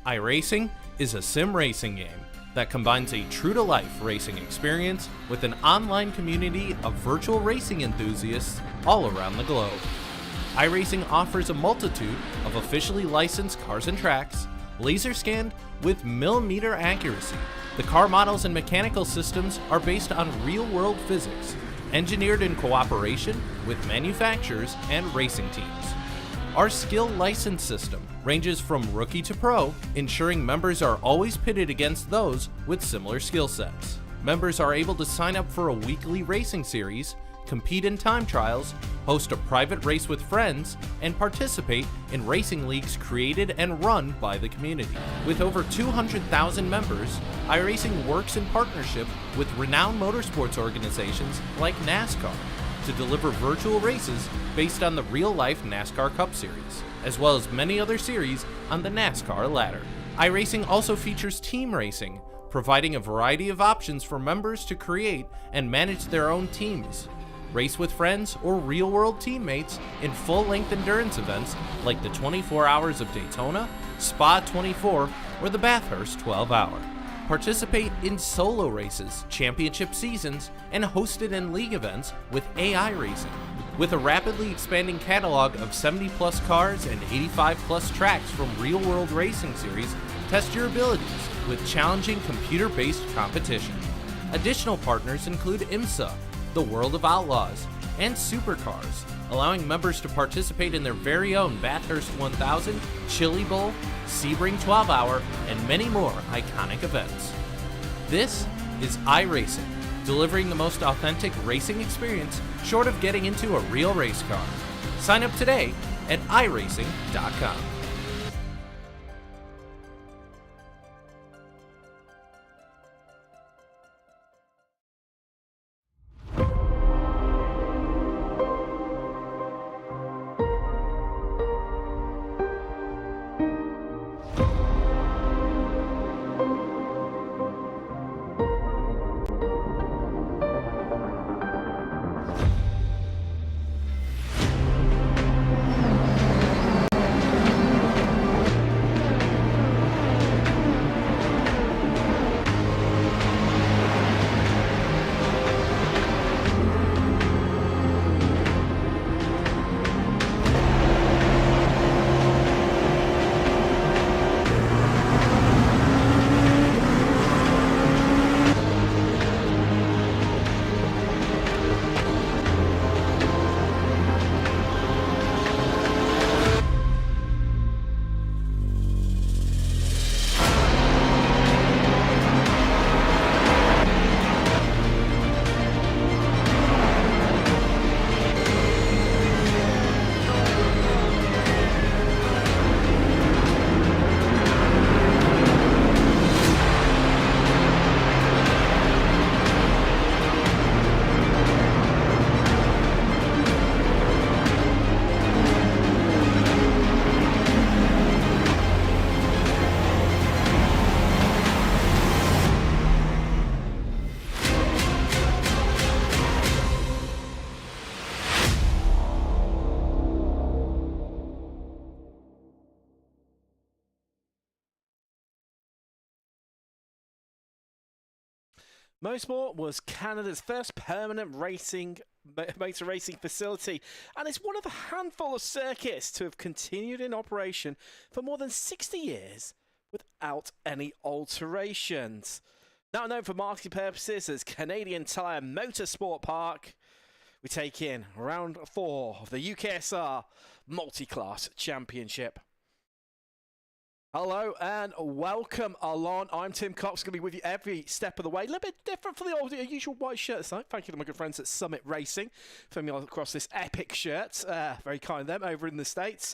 iRacing is a sim racing game that combines a true-to-life racing experience with an online community of virtual racing enthusiasts all around the globe. iRacing offers a multitude of officially licensed cars and tracks, laser scanned with millimeter accuracy. The car models and mechanical systems are based on real-world physics, engineered in cooperation with manufacturers and racing teams. Our skill license system ranges from rookie to pro, ensuring members are always pitted against those with similar skill sets. Members are able to sign up for a weekly racing series, compete in time trials, host a private race with friends, and participate in racing leagues created and run by the community. With over 200,000 members, iRacing works in partnership with renowned motorsports organizations like NASCAR to deliver virtual races based on the real-life NASCAR Cup Series, as well as many other series on the NASCAR ladder. iRacing also features team racing, providing a variety of options for members to create and manage their own teams, race with friends or real-world teammates in full-length endurance events like the 24 Hours of Daytona, Spa 24, or the Bathurst 12-Hour. Participate in solo races, championship seasons, and hosted in league events with AI Racing. With a rapidly expanding catalog of 70-plus cars and 85-plus tracks from real-world racing series, test your abilities with challenging computer-based competition. Additional partners include IMSA, the World of Outlaws, and Supercars, allowing members to participate in their very own Bathurst 1000, Chili Bowl, Sebring 12-Hour, and many more iconic events. This is iRacing, delivering the most authentic racing experience short of getting into a real race car. Sign up today at iRacing.com. Mosport was Canada's first permanent motor racing facility, and it's one of a handful of circuits to have continued in operation for more than 60 years without any alterations. Now known for marketing purposes as Canadian Tire Motorsport Park, we take in round 4 of the UKSR Multi-Class Championship. Hello and welcome along. I'm Tim Cox, going to be with you every step of the way. A little bit different for the usual white shirt tonight. Thank you to my good friends at Summit Racing for me across this epic shirt. Very kind of them over in the States.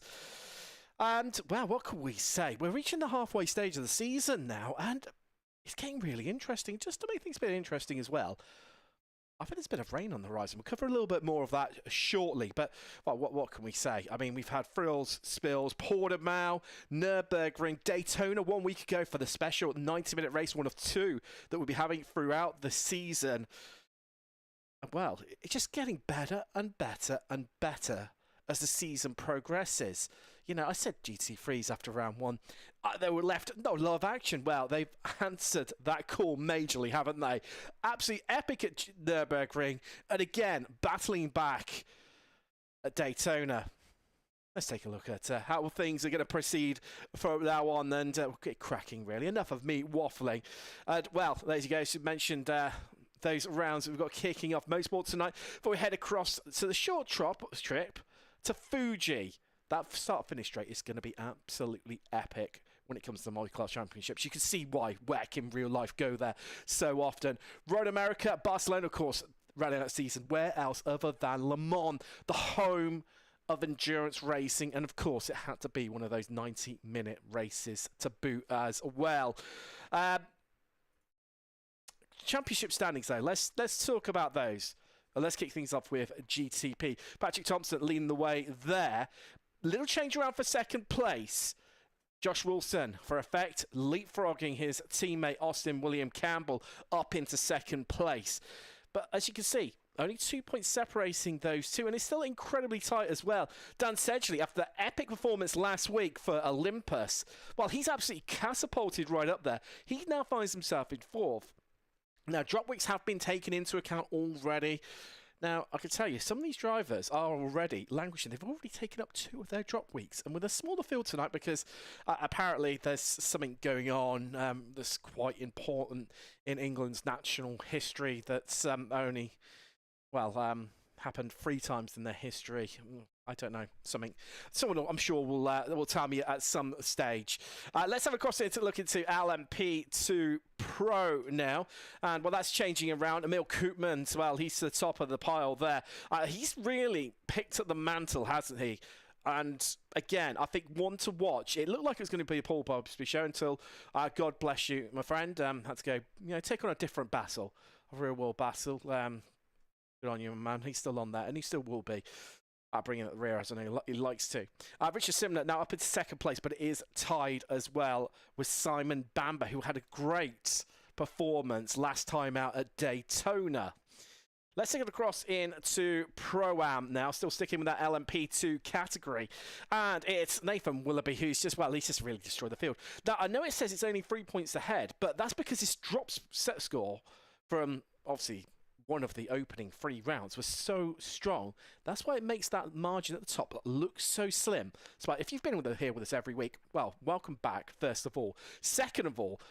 And, well, what can we say? We're reaching the halfway stage of the season now, and it's getting really interesting. Just to make things a bit interesting as well, I think there's a bit of rain on the horizon. We'll cover a little bit more of that shortly, but well, what can we say? I mean, we've had frills, spills, Portimao, Nürburgring, Daytona 1 week ago for the special 90-minute race, one of 2 that we'll be having throughout the season. Well, it's just getting better and better and better as the season progresses. You know, I said GT3s after round 1. They were left no lot of action. Well, they've answered that call majorly, haven't they? Absolutely epic at Nürburgring. And again, battling back at Daytona. Let's take a look at how things are going to proceed from now on, and we'll get cracking, really. Enough of me waffling. Well, there you go. So you mentioned those rounds that we've got kicking off Mosport tonight. Before we head across to the short trip to Fuji. That start-finish straight is going to be absolutely epic when it comes to the multi-class championships. You can see why WEC in real life go there so often. Road America, Barcelona, of course, running that season. Where else other than Le Mans, the home of endurance racing, and of course it had to be one of those 90-minute races to boot as well. Championship standings though, let's talk about those. Let's kick things off with GTP. Patrick Thompson leading the way there. Little change around for second place. Josh Wilson, for effect, leapfrogging his teammate Austin William Campbell up into second place. But as you can see, only 2 points separating those two, and it's still incredibly tight as well. Dan Sedgley, after the epic performance last week for Olympus, well, he's absolutely catapulted right up there. He now finds himself in fourth. Now, drop weeks have been taken into account already. Now, I can tell you, some of these drivers are already languishing. They've already taken up 2 of their drop weeks. And with a smaller field tonight, because apparently there's something going on that's quite important in England's national history that's only, well, happened 3 times in their history. I don't know, something. Someone, I'm sure, will tell me at some stage. Let's have a cross to look into LMP2 Pro now. And, well, that's changing around. Emil Koopman, well, he's to the top of the pile there. He's really picked up the mantle, hasn't he? And, again, I think one to watch. It looked like it was going to be a Paul Bobsby show until, God bless you, my friend, had to go, take on a different battle, a real-world battle. Good on you, man. He's still on there, and he still will be. Bringing it at the rear, as I know he likes to. Richard Simner now up into second place, but it is tied as well with Simon Bamber, who had a great performance last time out at Daytona. Let's take it across into Pro-Am now, still sticking with that LMP2 category. And it's Nathan Willoughby, who's just, well, he's just really destroyed the field. Now, I know it says it's only 3 points ahead, but that's because his drop set score from, obviously, one of the opening 3 rounds was so strong. That's why it makes that margin at the top look so slim. So if you've been here with us every week, well, welcome back, first of all. Second of all,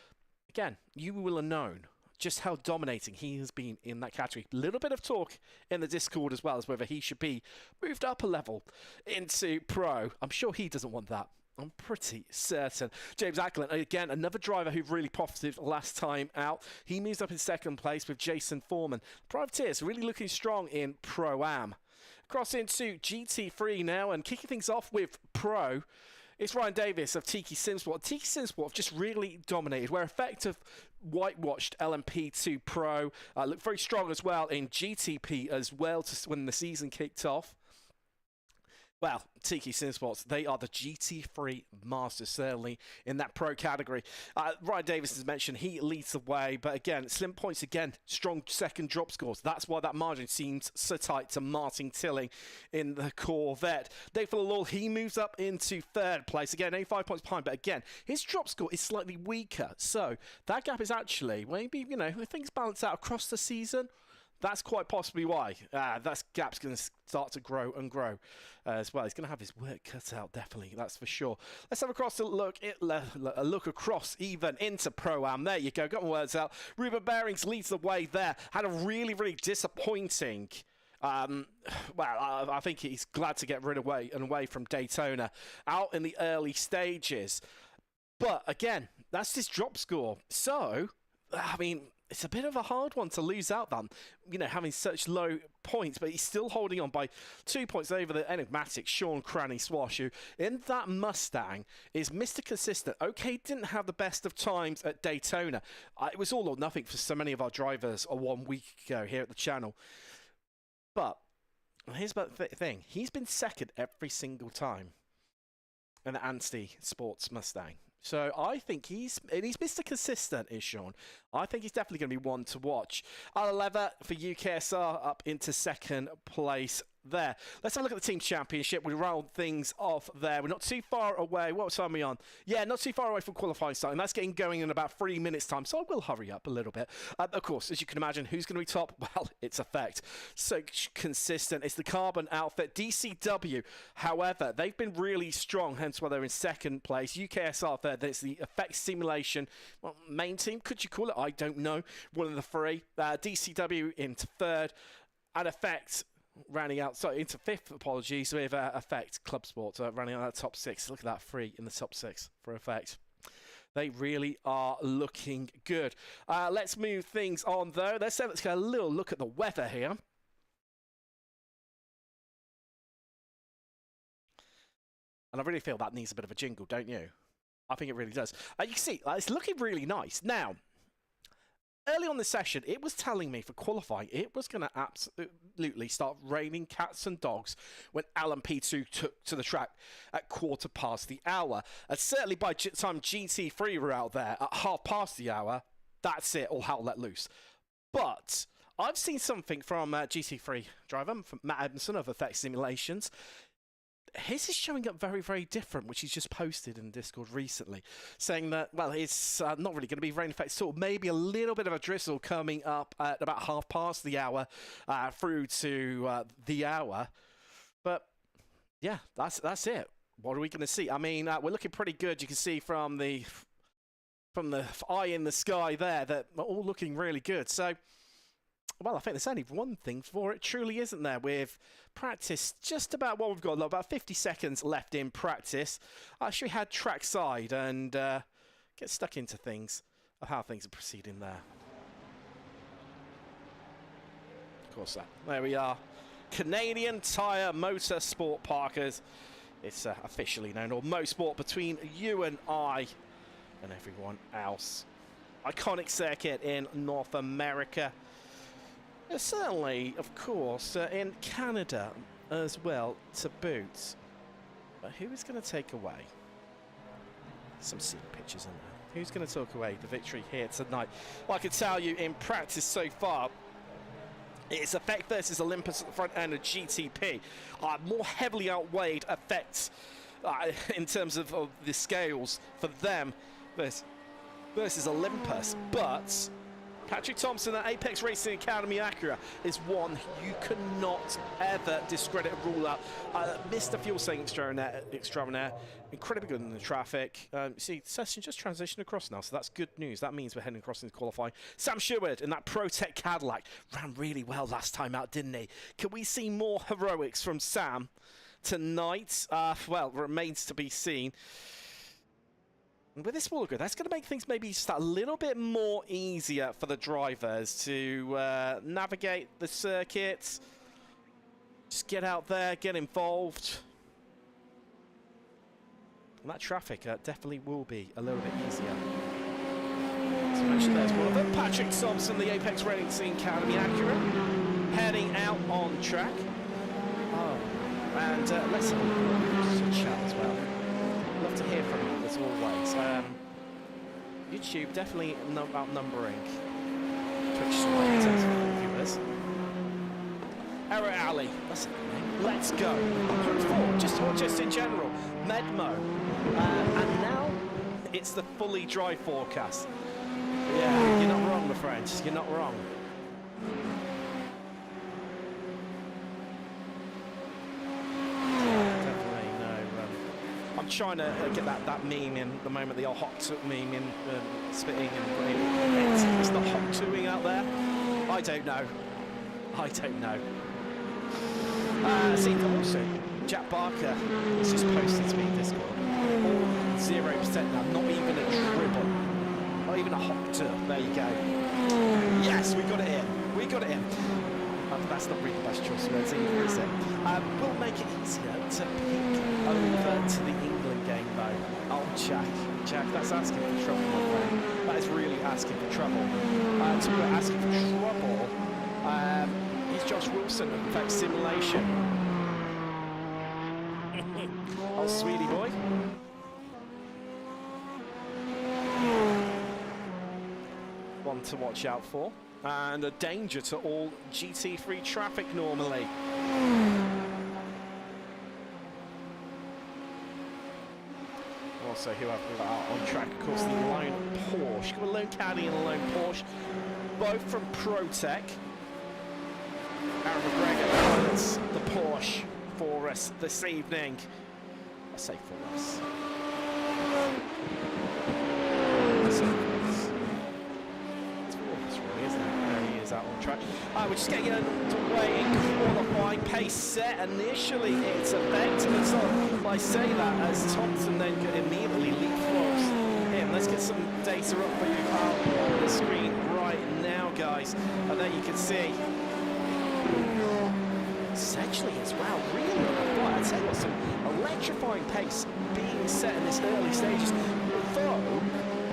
again, you will have known just how dominating he has been in that category. A little bit of talk in the Discord as well as whether he should be moved up a level into Pro. I'm sure he doesn't want that. I'm pretty certain. James Ackland, again, another driver who really profited last time out. He moves up in second place with Jason Foreman. Privateers really looking strong in Pro-Am. Across into GT3 now, and kicking things off with Pro. It's Ryan Davis of Tiki Simsport. Tiki Simsport have just really dominated, where effective whitewashed LMP2 Pro. Looked very strong as well in GTP as well when the season kicked off. Well, Tiki Simsports, they are the GT3 masters, certainly, in that pro category. Ryan Davis has mentioned he leads the way, but again, slim points again, strong second drop scores. That's why that margin seems so tight to Martin Tilling in the Corvette. Dave Fuller, he moves up into third place. Again, only 5 points behind, but again, his drop score is slightly weaker. So that gap is actually, maybe, if things balance out across the season, that's quite possibly why. That gap's going to start to grow and grow as well. He's going to have his work cut out, definitely. That's for sure. Let's have a look across even into Pro-Am. There you go. Got my words out. Ruben Bearings leads the way there. Had a really, really disappointing... I think he's glad to get away from Daytona out in the early stages. But again, that's his drop score. So, it's a bit of a hard one to lose out on, having such low points, but he's still holding on by 2 points over the enigmatic Sean Cranny Swash, who in that Mustang is Mr. Consistent. Okay, didn't have the best of times at Daytona. It was all or nothing for so many of our drivers 1 week ago here at the channel. But here's the thing. He's been second every single time in the Ansty Sports Mustang. So I think he's Mr. Consistent, is Sean. I think he's definitely going to be one to watch. Ala Lever for UKSR up into second place there. Let's have a look at the team championship. We rolled things off there. We're not too far away. What time are we on? Yeah, not too far away from qualifying starting. That's getting going in about 3 minutes time, so I will hurry up a little bit. Of course, as you can imagine, who's going to be top? Well, it's Effect. So consistent. It's the Carbon outfit. DCW, however, they've been really strong, hence why they're in second place. UKSR third. Then it's the Effect Simulation main team. Could you call it? I don't know. One of the three. DCW into third. And Effect rounding out, sorry, into fifth, apologies, with Effect Club Sport running out that top six. Look at that, 3 in the top 6 for Effect. They really are looking good. Let's move things on, though. Let's get a little look at the weather here. And I really feel that needs a bit of a jingle, don't you? I think it really does. You can see, it's looking really nice. Now, early on the session, it was telling me for qualifying, it was going to absolutely start raining cats and dogs when Alan P2 took to the track at 1/4 the hour. And certainly by the time GT3 were out there at 1/2 the hour, that's it, all hell let loose. But I've seen something from GT3 driver, from Matt Edmondson of Effect Simulations. His is showing up very, very different, which he's just posted in Discord recently, saying that, well, it's not really going to be rain effects at all. Maybe a little bit of a drizzle coming up at about 1/2 the hour through to the hour. But, yeah, that's it. What are we going to see? I mean, we're looking pretty good. You can see from the eye in the sky there that we're all looking really good. So, well, I think there's only one thing for it, truly, isn't there? With practice just about what we've got, about 50 seconds left in practice. I actually had trackside and get stuck into things of how things are proceeding there. Of course, there we are. Canadian Tire Motorsport Parkers. It's officially known, or Mosport, between you and I and everyone else. Iconic circuit in North America. Certainly, of course, in Canada as well, to boot. But who is going to take away some scenic pictures in there? Who's going to take away the victory here tonight? Well, I can tell you in practice so far, it's Effect versus Olympus at the front end of GTP. More heavily outweighed Effect in terms of the scales for them versus Olympus. But Patrick Thompson at Apex Racing Academy Acura is one you cannot ever discredit or rule out. Mr. Fuel Saving Extraordinaire, incredibly good in the traffic. See, session just transitioned across now, so that's good news. That means we're heading across into qualifying. Sam Sherwood in that ProTech Cadillac ran really well last time out, didn't he? Can we see more heroics from Sam tonight? Well, remains to be seen. With this wall grid, that's going to make things maybe just a little bit more easier for the drivers to navigate the circuit. Just get out there, get involved. And that traffic definitely will be a little bit easier. So mention there's one of them. Patrick Thompson, the Apex Racing Academy Acura, heading out on track. Oh, and let's have a chat as well. Love to hear from you as always. YouTube definitely outnumbering Twitch viewers. Error Alley, that's it. Let's go. Just in general, Medmo, and now it's the fully dry forecast. Yeah, you're not wrong, my friend. You're not wrong. I'm trying to get that meme in the moment, the old hot meme in spitting and it's not hot tooing out there. I don't know. I don't know. See, also, Jack Barker has just posted to me in Discord. All 0% now, not even a dribble. Not even a hot tour. There you go. Yes, we got it in. We got it in. That's not really the best choice of words either, is it? We'll make it easier to peek over to the England game, though. Oh, Jack, that's asking for trouble, my friend. That is really asking for trouble. Talking about asking for trouble, he's Josh Wilson of Effect Simulation. Oh, sweetie boy. One to watch out for. And a danger to all GT3 traffic normally. also who have got on track, of course, the lone Porsche. Got a lone Caddy and a lone Porsche, both from ProTech. Aaron McGregor pilots the Porsche for us this evening. I say for us. It's for us, really, isn't it? There he is out on track. We're just getting underway in qualifying. Pace set initially. It's a bend to the top. I say that as Thompson then immediately leapfrogs him. Let's get some data up for you out on the screen right now, guys. And there you can see Sedgley as well, really on the fly. I'd say there's some electrifying pace being set in this early stages. Although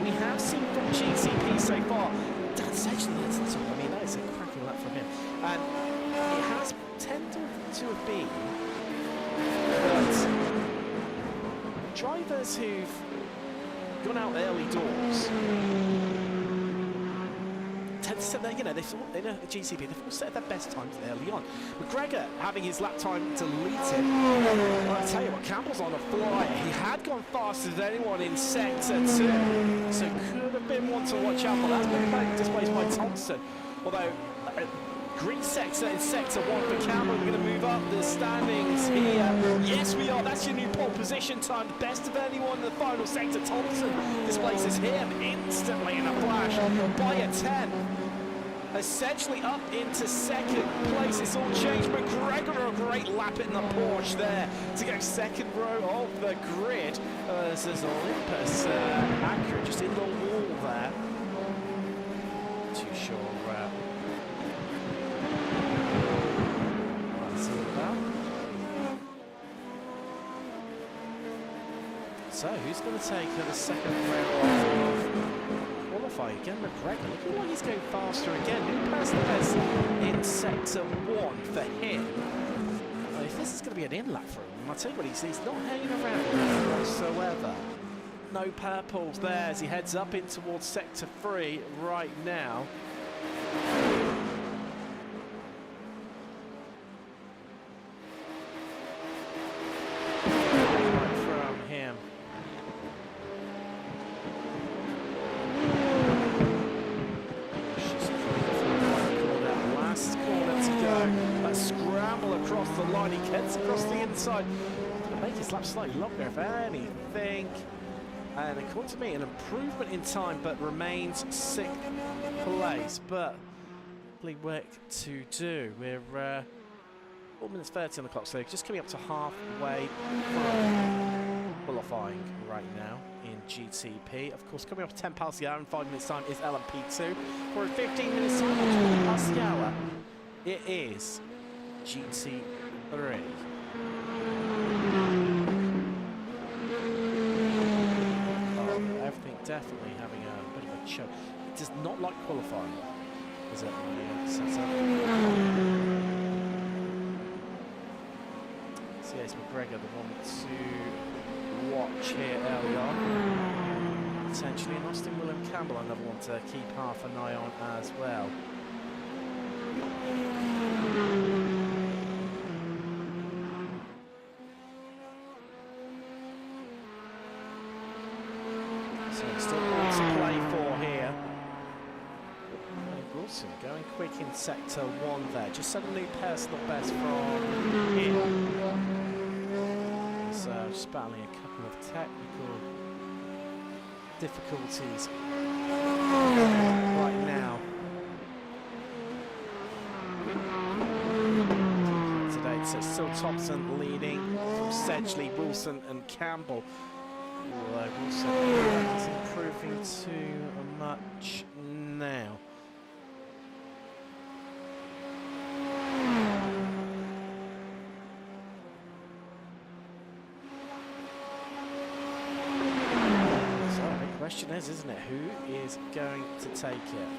we have seen from GCP so far, Dan Sedgley, that's the top. I mean, that is a cracking lap from him. And it has tended to have been that drivers who've gone out early doors tend to set their, you know, they thought in a GCP, they've all set their best times early on. McGregor having his lap time deleted. Well, I'll tell you what, Campbell's on a flyer. He had gone faster than anyone in Sector 2, so could have been one to watch out for. That's been displaced by Thompson. Although, green sector in Sector 1 for Campbell. We're going to move up the standings here. Yes, we are. That's your new pole position time. The best of anyone in the final sector. Thompson displaces him instantly in a flash by a 10. Essentially up into second place. It's all changed. McGregor a great lap in the Porsche there to go second row of the grid. This is Olympus accurate, just in the wall there. Too sure. So, who's going to take the second round of qualifying? Again, McGregor. Look at why he's going faster again. New personal best in Sector 1 for him. Well, if this is going to be an in-lap for him, I'll tell you what, he's not hanging around whatsoever. No purples there as he heads up in towards Sector 3 right now. Across the line, he gets across the inside. Gonna make his lap slightly longer, if anything. And according to me, an improvement in time, but remains 6th place. But work to do. We're 4 minutes 30 on the clock, so just coming up to halfway from qualifying right now in GTP. Of course, coming up to 10 past the hour in 5 minutes time is LMP2. We're at 15 minutes time, 20 past the hour. It is GT3. Everything definitely having a bit of a choke. It does not like qualifying, is it? So yes, McGregor, the one to watch here early on. Potentially, and Austin William Campbell, another one to keep half an eye on as well. Still all to play for here. Wilson going quick in Sector 1 there. Just set a new personal best from him. So just battling a couple of technical difficulties right now. Today, so still Thompson leading from Sedgley, Wilson and Campbell. Wilson is improving too much now. So the question is, isn't it, who is going to take it?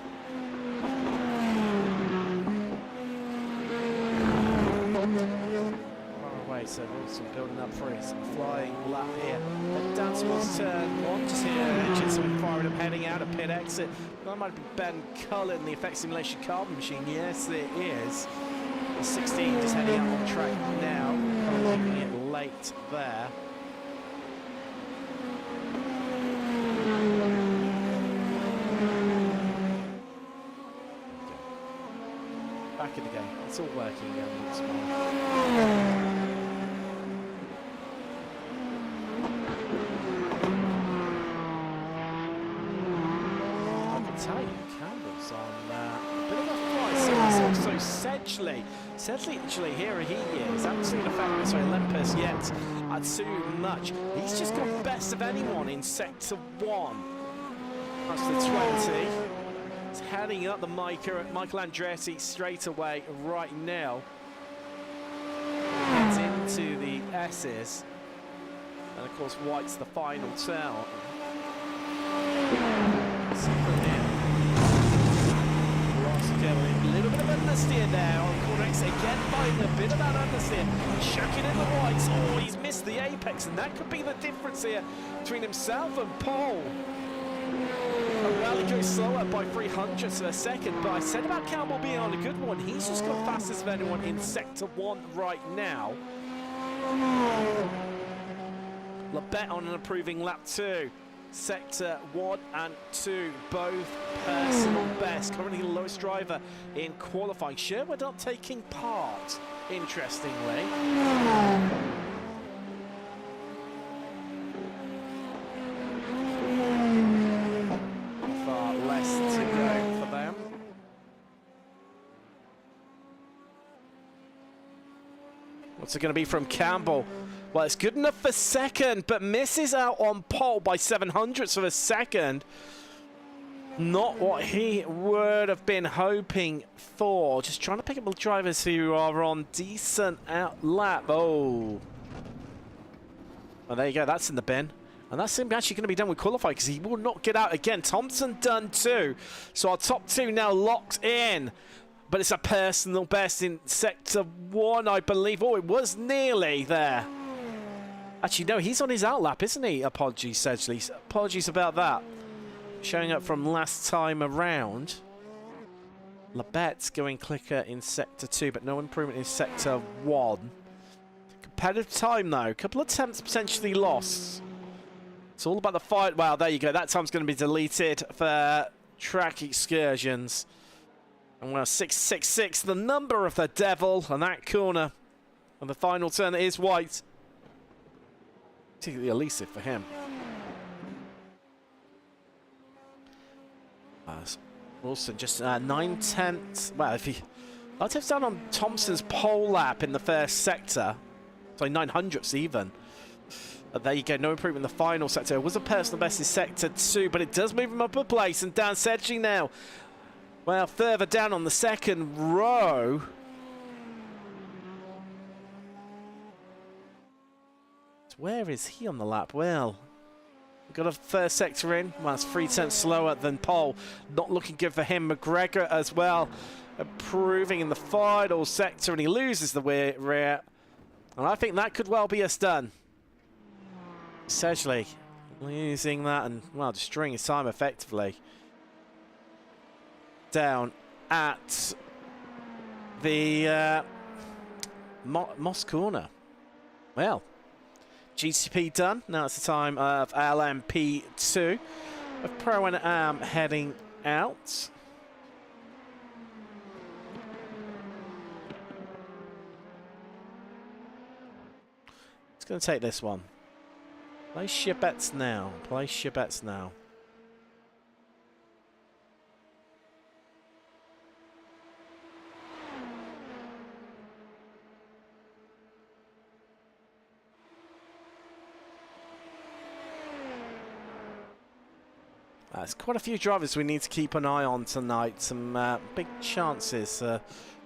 So Wilson building up for his flying lap here. And down towards turn 1, just here, engines are firing up, heading out of pit exit. That might be Ben Cullen, the effect simulation carbon machine. Yes, it is. The 16 just heading out on track now, keeping it late there. back in the game. It's all working again. Looks fine. Tell you, Campbell's on a bit of a flight. So it's also Sedgley. Sedgley, here he is. Haven't seen Olympus yet too much. He's just got best of anyone in Sector 1. That's the 20. He's heading up the Michael Andretti straight away right now. Gets into the S's. And of course, White's the final turn. Going a little bit of understeer there on corner X again, finding a bit of that understeer, chucking in the Whites. Oh, he's missed the apex, and that could be the difference here between himself and Paul. O'Reilly goes slower by 300ths of a second, but I said about Campbell being on a good one. He's just got fastest of anyone in Sector 1 right now. Labette on an improving lap 2. Sector 1 and 2, both personal best. Currently the lowest driver in qualifying. Sherwood not taking part, interestingly. Far less to go for them. What's it going to be from Campbell? Well, it's good enough for second, but misses out on pole by 700ths of a second. Not what he would have been hoping for. Just trying to pick up the drivers who are on decent out lap. Oh. Well, there you go. That's in the bin. And that's him actually going to be done with qualify because he will not get out again. Thompson done too. So our top 2 now locked in. But it's a personal best in Sector 1, I believe. Oh, it was nearly there. Actually, no, he's on his outlap, isn't he? Apologies, Sedgley. Apologies about that. Showing up from last time around. Labette's going clicker in Sector 2, but no improvement in Sector 1. Competitive time, though. A couple of attempts potentially lost. It's all about the fight. Wow, there you go. That time's going to be deleted for track excursions. And well, 666, the number of the devil, and that corner. And the final turn is White. Particularly elusive for him. Wilson just 9/10. Well, if he... I'd have done on Thompson's pole lap in the first sector. So 900ths even. There you go, no improvement in the final sector. It was a personal best in Sector 2, but it does move him up a place. And Dan Sedgley now, well, further down on the second row. Where is he on the lap? Well, we've got a first sector in. Well, it's 3/10 slower than pole. Not looking good for him. McGregor as well, improving in the final sector, and he loses the rear. And I think that could well be us done. Sedgley losing that and, well, destroying his time effectively. Down at the Moss corner. Well, GCP done. Now it's the time of LMP2 of Pro and Am heading out. It's going to take this one. Place your bets now. Place your bets now. There's quite a few drivers we need to keep an eye on tonight. Some big chances for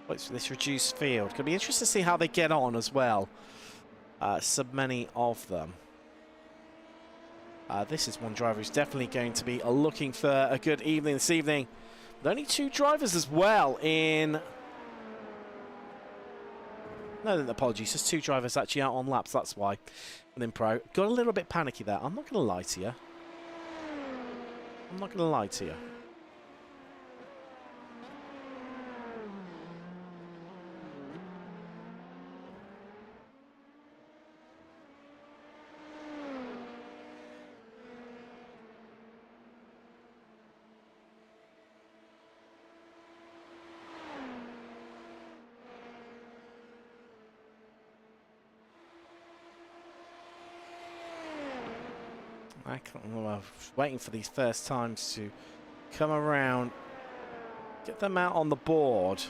this reduced field. Going to be interesting to see how they get on as well. So many of them. This is one driver who's definitely going to be looking for a good evening this evening. But only 2 drivers as well in... No, apologies. Just 2 drivers actually out on laps. That's why. And then Pro. Got a little bit panicky there. I'm not going to lie to you. I'm not going to lie to you. I'm waiting for these first times to come around, get them out on the board.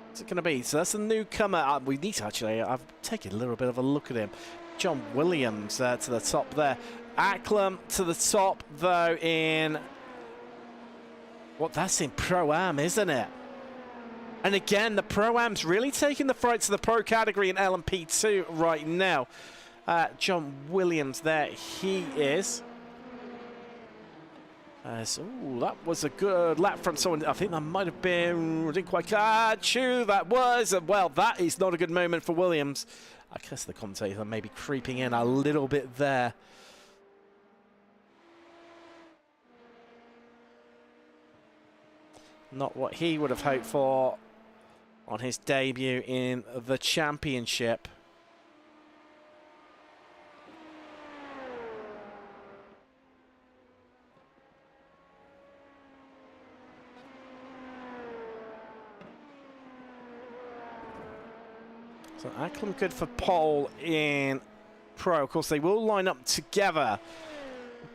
What's it going to be? So that's a newcomer. We need to actually, I've taken a little bit of a look at him. John Williams to the top there. Acklam to the top, though, in... that's in Pro-Am, isn't it? And again, the Pro-Am's really taking the fright to the Pro category in LMP2 right now. John Williams there, he is. Ooh, that was a good lap from someone. I think that might have been... didn't quite catch who that was. Well, that is not a good moment for Williams. I guess the commentator may be creeping in a little bit there. Not what he would have hoped for on his debut in the championship. So Acklam good for pole in Pro. Of course, they will line up together.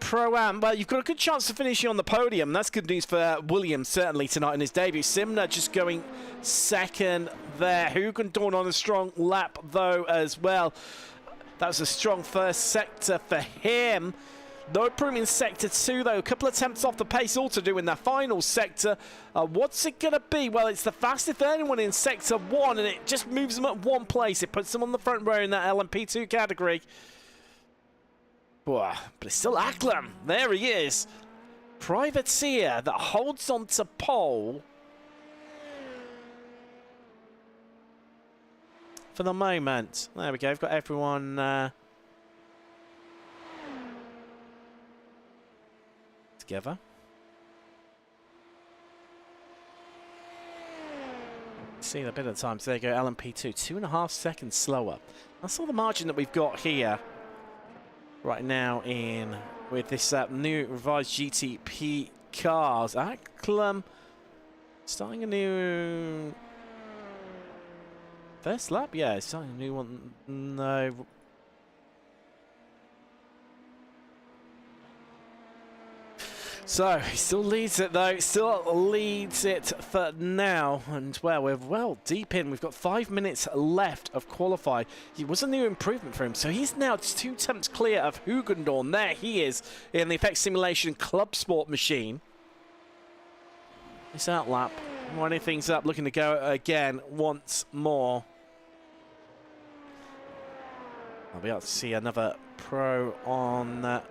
Pro-Am, well, you've got a good chance of finishing on the podium. That's good news for Williams, certainly, tonight in his debut. Simner just going second there. Hugendorn on a strong lap, though, as well. That was a strong first sector for him. No improvement in Sector 2, though. A couple of attempts off the pace all to do in that final sector. What's it going to be? Well, it's the fastest anyone in Sector 1, and it just moves them at one place. It puts them on the front row in that LMP2 category. But it's still Acklam. There he is. Privateer that holds on to pole for the moment. There we go. We've got everyone together. See a bit of time. So there you go. LMP2, 2.5 seconds slower. That's all the margin that we've got here right now in with this new revised GTP cars. Acklam starting a new first lap. Yeah, starting a new one. No. So, he still leads it, though. Still leads it for now. And, well, we're well deep in. We've got 5 minutes left of qualify. It was a new improvement for him. So, he's now just 2 attempts clear of Hugendorn. There he is in the Effect Simulation Club Sport machine. This outlap winding things up, looking to go again once more. I'll be able to see another pro on... well,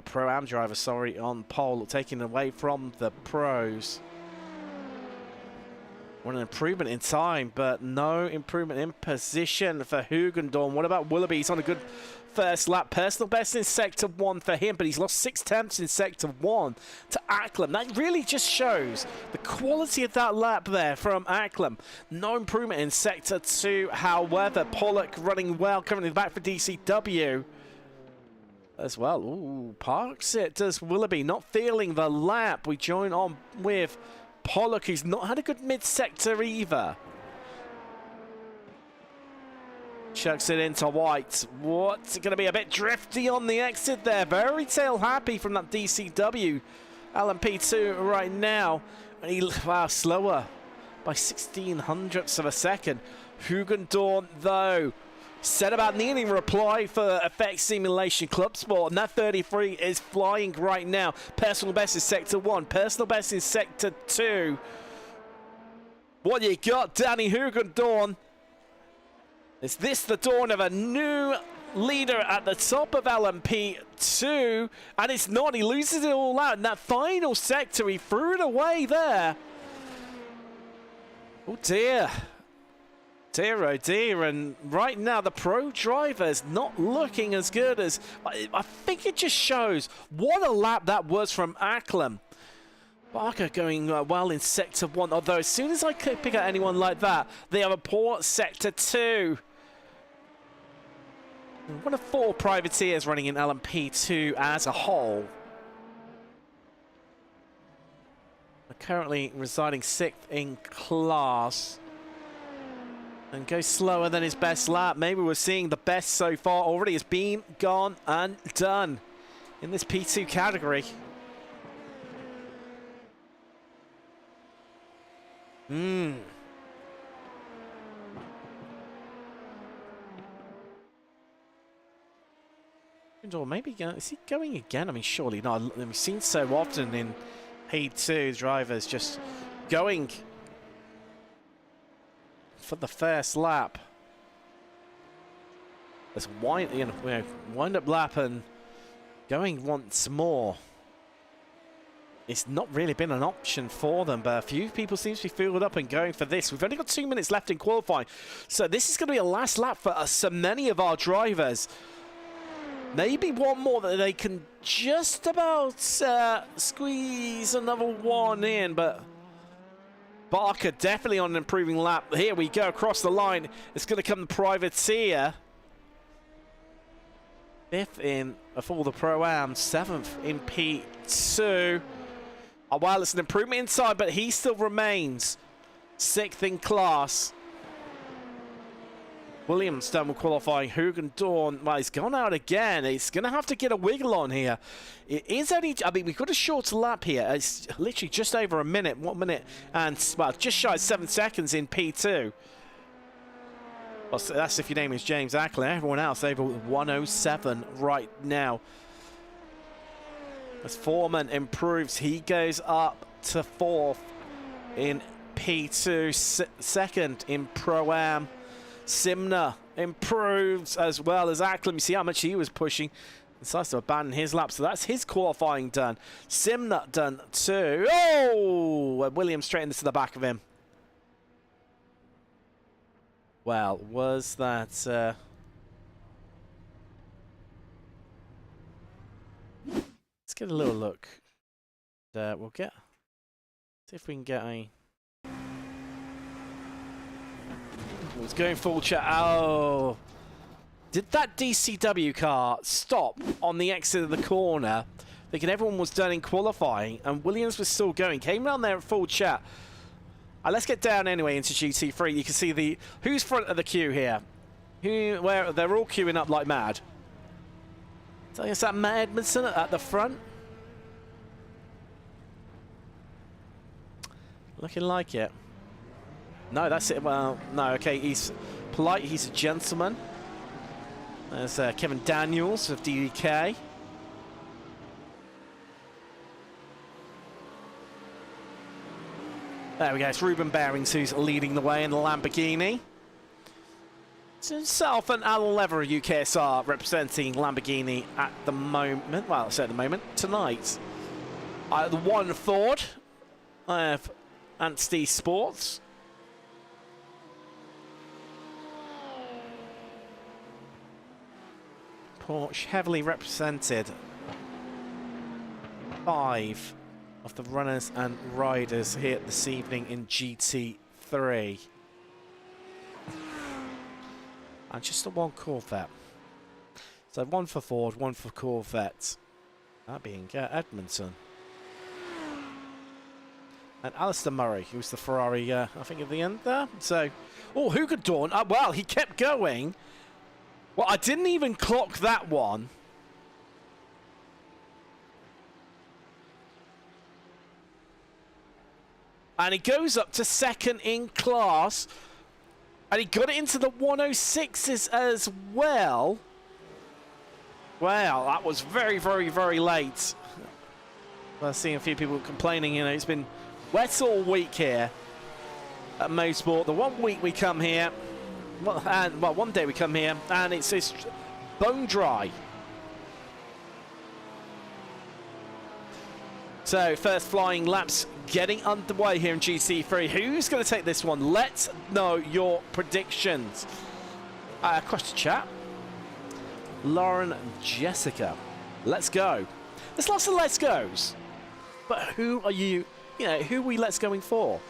Pro-Am driver, sorry, on pole, taking away from the pros. Want an improvement in time, but no improvement in position for Hugendorn. What about Willoughby? He's on a good first lap. Personal best in Sector 1 for him, but he's lost 6 attempts in Sector 1 to Acklam. That really just shows the quality of that lap there from Acklam. No improvement in Sector 2, however. Pollock running well, currently back for DCW. As well. Ooh, parks it, does Willoughby. Not feeling the lap. We join on with Pollock, who's not had a good mid-sector either. Chucks it into White. What's it going to be? A bit drifty on the exit there. Very tail happy from that DCW LMP2 right now. And he, wow, slower by 1600ths of a second. Hugendorn, though, said about needing reply for Effect Simulation Club Sport, and that 33 is flying right now. Personal best in Sector 1, personal best in Sector 2. What you got, Danny Hugendorn? Is this the dawn of a new leader at the top of LMP2? And it's not, he loses it all out in that final sector. He threw it away there. Oh dear. Dear, oh dear, and right now the pro driver's not looking as good as... I think it just shows what a lap that was from Acklam. Barker going well in Sector 1, although as soon as I could pick out anyone like that, they have a poor Sector 2. One of 4 privateers running in LMP2 as a whole. They're currently residing 6th in class. and go slower than his best lap. Maybe we're seeing the best so far already. It's been, gone, and done in this P2 category. Or maybe is he going again? I mean, surely not. We've seen so often in P2 drivers just going for the first lap. Let's wind up lap and going once more. It's not really been an option for them, but a few people seem to be filled up and going for this. We've only got 2 minutes left in qualifying, so this is going to be a last lap for so many of our drivers. Maybe one more that they can just about squeeze another one in, but Barker definitely on an improving lap. Here we go across the line. It's going to come the privateer. 5th in for the Pro-Am, 7th in P2. Oh, well, it's an improvement inside, but he still remains 6th in class. Williams done with qualifying. Hugen Dawn, well, he's gone out again. He's going to have to get a wiggle on here. It is only, I mean, we've got a short lap here. It's literally just over a minute, 1 minute, and, well, just shy of 7 seconds in P2. Well, so that's if your name is James Ackler. Everyone else over 107 right now. As Foreman improves, he goes up to 4th in P2, 2nd in Pro-Am. Simner improves as well as Acklam. You see how much he was pushing. Decides to abandon his lap, so that's his qualifying done. Simner done too. Oh! Williams straight into the back of him. Well, was that... Let's get a little look. We'll get... See if we can get a... Was going full chat. Oh, did that DCW car stop on the exit of the corner? Thinking everyone was done in qualifying, and Williams was still going. Came down there at full chat. Let's get down anyway into GT3. You can see the who's front of the queue here. Where they're all queuing up like mad. So is that Matt Edmondson at the front? Looking like it. No, that's it. Well, no, okay, he's polite, he's a gentleman. There's Kevin Daniels of DDK. There we go, it's Ruben Behrings who's leading the way in the Lamborghini. It's himself and Alan Lever of UKSR representing Lamborghini at the moment. Well, I say at the moment, tonight. The one Ford, I have Anstey Sports. Porsche heavily represented. 5 of the runners and riders here this evening in GT3. And just the one Corvette. So 1 for Ford, 1 for Corvette. That being Edmondson. And Alistair Murray, who's the Ferrari, I think, at the end there. So, oh, Hugen Dawn. Well, he kept going. Well, I didn't even clock that one. And he goes up to 2nd in class. And he got it into the 106s as well. Well, that was very, very, very late. I've seen a few people complaining, you know, it's been wet all week here at Mosport. The 1 week we come here, well, one day we come here, and it's bone dry. So, first flying laps getting underway here in GT3. Who's going to take this one? Let's know your predictions. Across the chat. Lauren Jessica. Let's go. There's lots of let's goes. But who are you know, who are we let's going for?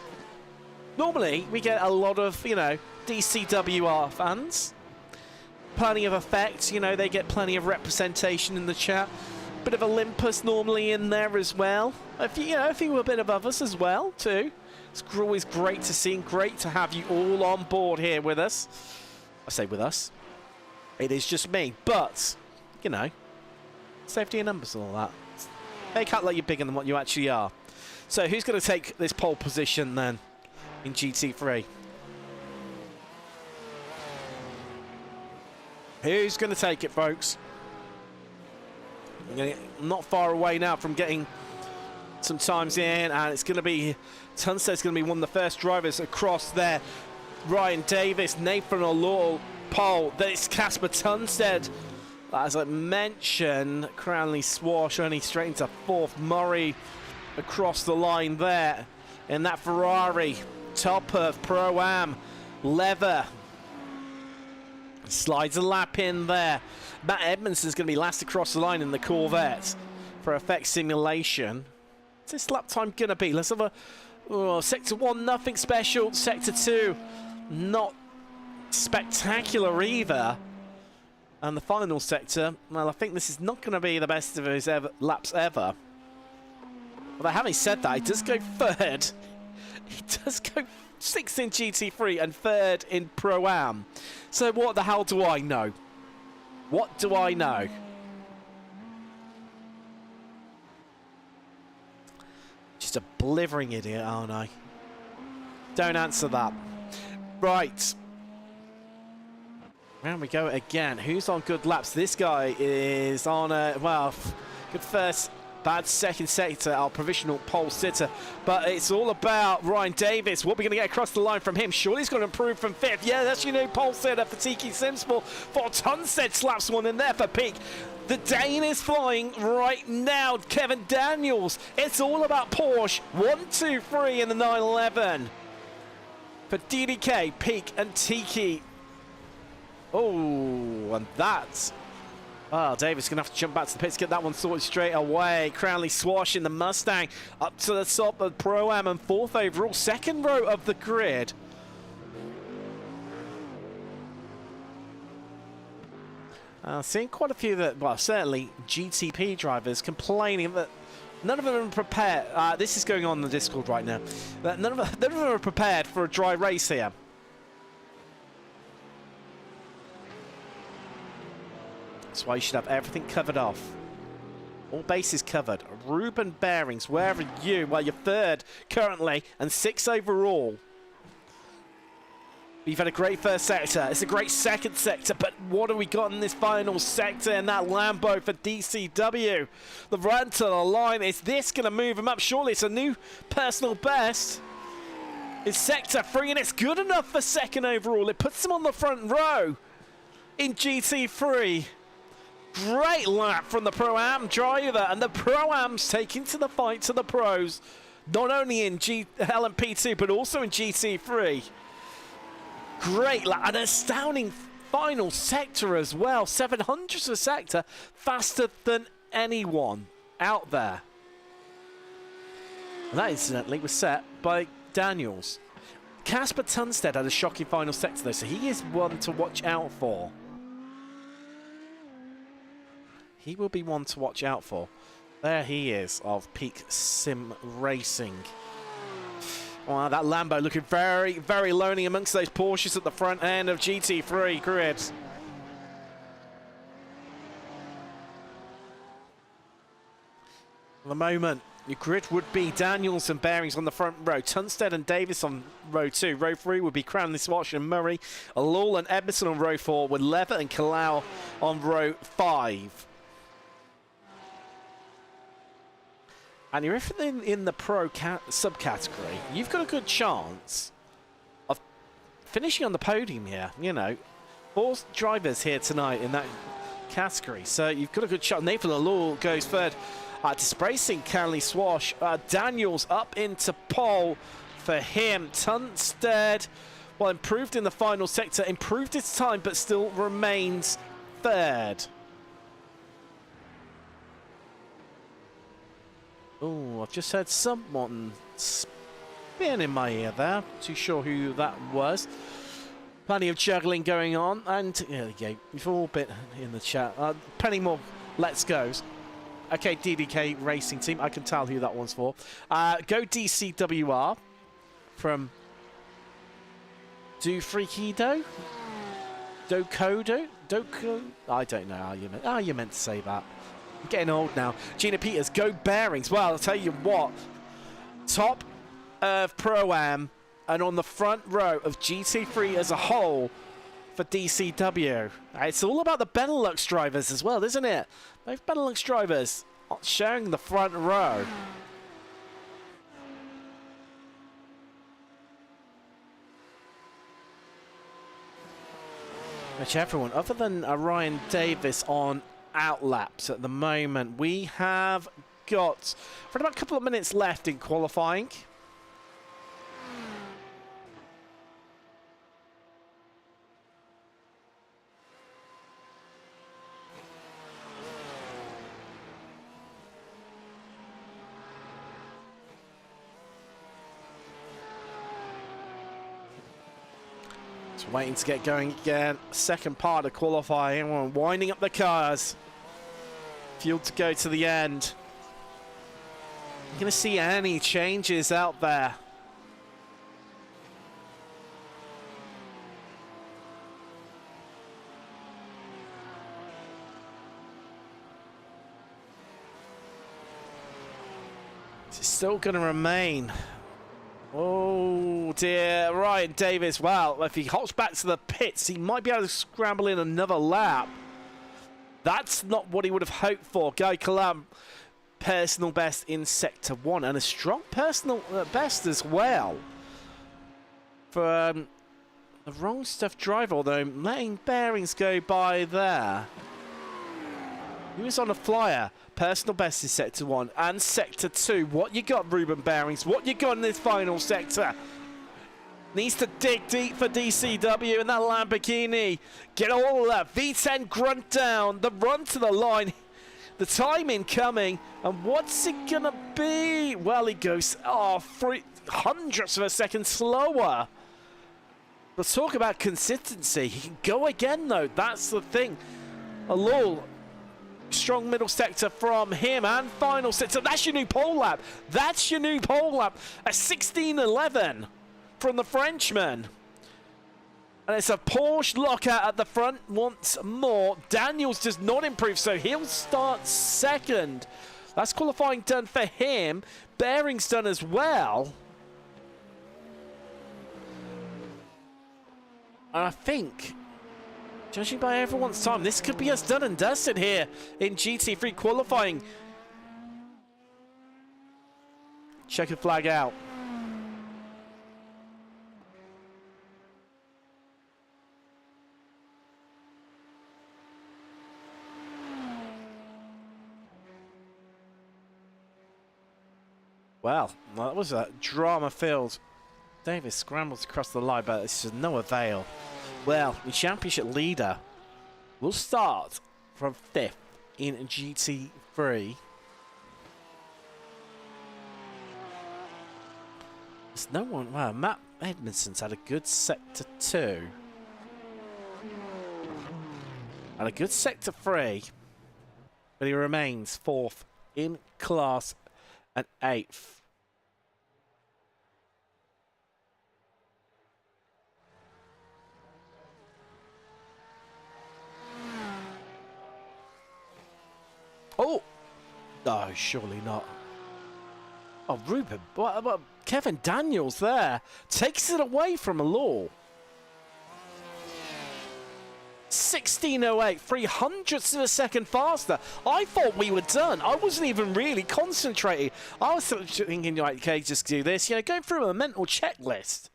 Normally, we get a lot of, you know, DCWR fans. Plenty of effect, you know, they get plenty of representation in the chat. Bit of Olympus normally in there as well. You know, a few a bit of others as well, too. It's always great to see and great to have you all on board here with us. I say with us. It is just me, but, you know, safety in numbers and all that. Make out like you're bigger than what you actually are. So who's going to take this pole position then in GT3? Who's going to take it, folks? Not far away now from getting some times in, and it's going to be Tunsted's going to be one of the first drivers across there. Ryan Davis, Nathan O'Loughlin, pole. It's Casper Tunstead. As I mentioned, Cranley Swash only straight into fourth. Murray across the line there in that Ferrari. Top of Pro-Am. Lever slides a lap in there. Matt Edmondson's going to be last across the line in the Corvette for effect simulation. What's this lap time going to be? Let's have a sector 1, nothing special. Sector 2, not spectacular either. And the final sector, well, I think this is not going to be the best of his laps ever. But having said that, he does go third. He does go 6th in GT3 and 3rd in Pro-Am. So what the hell do I know? What do I know? Just a blithering idiot, aren't I? Don't answer that. Right. Round we go again. Who's on good laps? This guy is on a, well, good first, bad second sector, our provisional pole sitter. But it's all about Ryan Davis. What are we going to get across the line from him? Surely he's going to improve from 5th. Yeah, that's your new pole sitter for Tiki Simsport. For Tunstead slaps one in there for Peak. The Dane is flying right now. Kevin Daniels. It's all about Porsche. 1, 2, 3 in the 911. For DDK, Peak and Tiki. Oh, and that's... Oh, Davis going to have to jump back to the pits, get that one sorted straight away. Cranley Swash in the Mustang up to the top of Pro-Am and 4th overall. 2nd row of the grid. Seeing quite a few that, well, certainly GTP drivers complaining that none of them are prepared. This is going on in the Discord right now. That none of them are prepared for a dry race here. That's why you should have everything covered off. All bases covered. Ruben Bearings, where are you? Well, you're 3rd currently and 6th overall. You've had a great first sector. It's a great second sector, but what have we got in this final sector in that Lambo for DCW? The run to the line. Is this going to move him up? Surely it's a new personal best. It's sector 3, and it's good enough for 2nd overall. It puts him on the front row in GT3. Great lap from the Pro-Am driver, and the Pro-Am's taking to the fight to the pros, not only in LMP2 but also in GT3. Great lap, an astounding final sector as well. 700ths of a sector, faster than anyone out there. And that incidentally was set by Daniels. Casper Tunstead had a shocking final sector though, so he is one to watch out for. He will be one to watch out for. There he is of Peak Sim Racing. Wow, that Lambo looking very, very lonely amongst those Porsches at the front end of GT3 grid. At the moment, your grid would be Daniels and Bearings on the front row, Tunstead and Davis on row 2. Row 3 would be Cranley, Swatch and Murray, O'Loughlin and Edmondson on row 4, with Lever and Kalau on row 5. And you're in the pro subcategory, you've got a good chance of finishing on the podium here. You know, 4 drivers here tonight in that category, so you've got a good chance. Nathan O'Loughlin goes 3rd, displacing Cranley Swash. Daniels up into pole for him. Tunstead, well, improved in the final sector, improved his time, but still remains 3rd. Oh, I've just heard someone spin in my ear there. Too sure who that was. Plenty of juggling going on. And there you go. We've all been in the chat. Plenty more let's goes. Okay, DDK Racing Team. I can tell who that one's for. Go DCWR. from Dofreakido? Dokodo? Doko? I don't know how you meant. Oh, you meant to say that. I'm getting old now. Gina Peters, go bearings. Well, I'll tell you what. Top of Pro-Am and on the front row of GT3 as a whole for DCW. It's all about the Benelux drivers as well, isn't it? Both Benelux drivers sharing the front row. Which everyone, other than Ryan Davis on outlaps at the moment, we have got for about a couple of minutes left in qualifying. Waiting to get going again. Second part of qualifying. We're winding up the cars. Fuel to go to the end. You're going to see any changes out there. It's still going to remain. Oh dear, Ryan Davis. Well, if he hops back to the pits, he might be able to scramble in another lap. That's not what he would have hoped for. Guy Kalam, personal best in Sector 1, and a strong personal best as well for the wrong stuff driver, although letting bearings go by there. He was on a flyer. Personal best in Sector 1 and Sector 2. What you got, Ruben Bearings? What you got in this final sector? Needs to dig deep for DCW and that Lamborghini. Get all of that. V10 grunt down. The run to the line. The timing coming. And what's it going to be? Well, he goes 300ths of a second slower. But talk about consistency. He can go again, though. That's the thing. Alul. Strong middle sector from him and final sector. That's your new pole lap. That's your new pole lap. A 16:11 from the Frenchman. And it's a Porsche lockout at the front once more. Daniels does not improve, so he'll start second. That's qualifying done for him. Bearings done as well. And I think, judging by everyone's time, this could be us done and dusted here in GT3 qualifying. Checkered flag out. Well, that was a drama-filled. Davis scrambles across the line, but it's to no avail. Well, the championship leader will start from 5th in GT3. There's no one. Wow, Matt Edmondson's had a good Sector 2. And a good Sector 3. But he remains 4th in class and 8th. Oh! No, surely not. Oh, Ruben. What, Kevin Daniels there takes it away from a law. 16:08, 300ths of a second faster. I thought we were done. I wasn't even really concentrating. I was thinking, like, okay, just do this. You know, going through a mental checklist.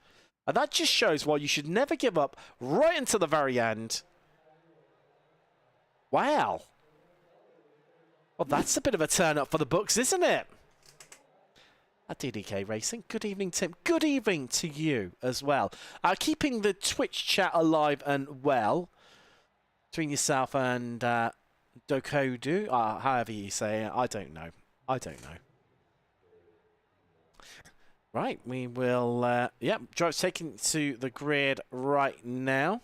And that just shows why you should never give up right until the very end. Wow. Well, that's a bit of a turn up for the books, isn't it? At DDK Racing. Good evening, Tim. Good evening to you as well. Keeping the Twitch chat alive and well between yourself and Dokodu, however you say it. I don't know. I don't know. Right, we will, drive's taken to the grid right now.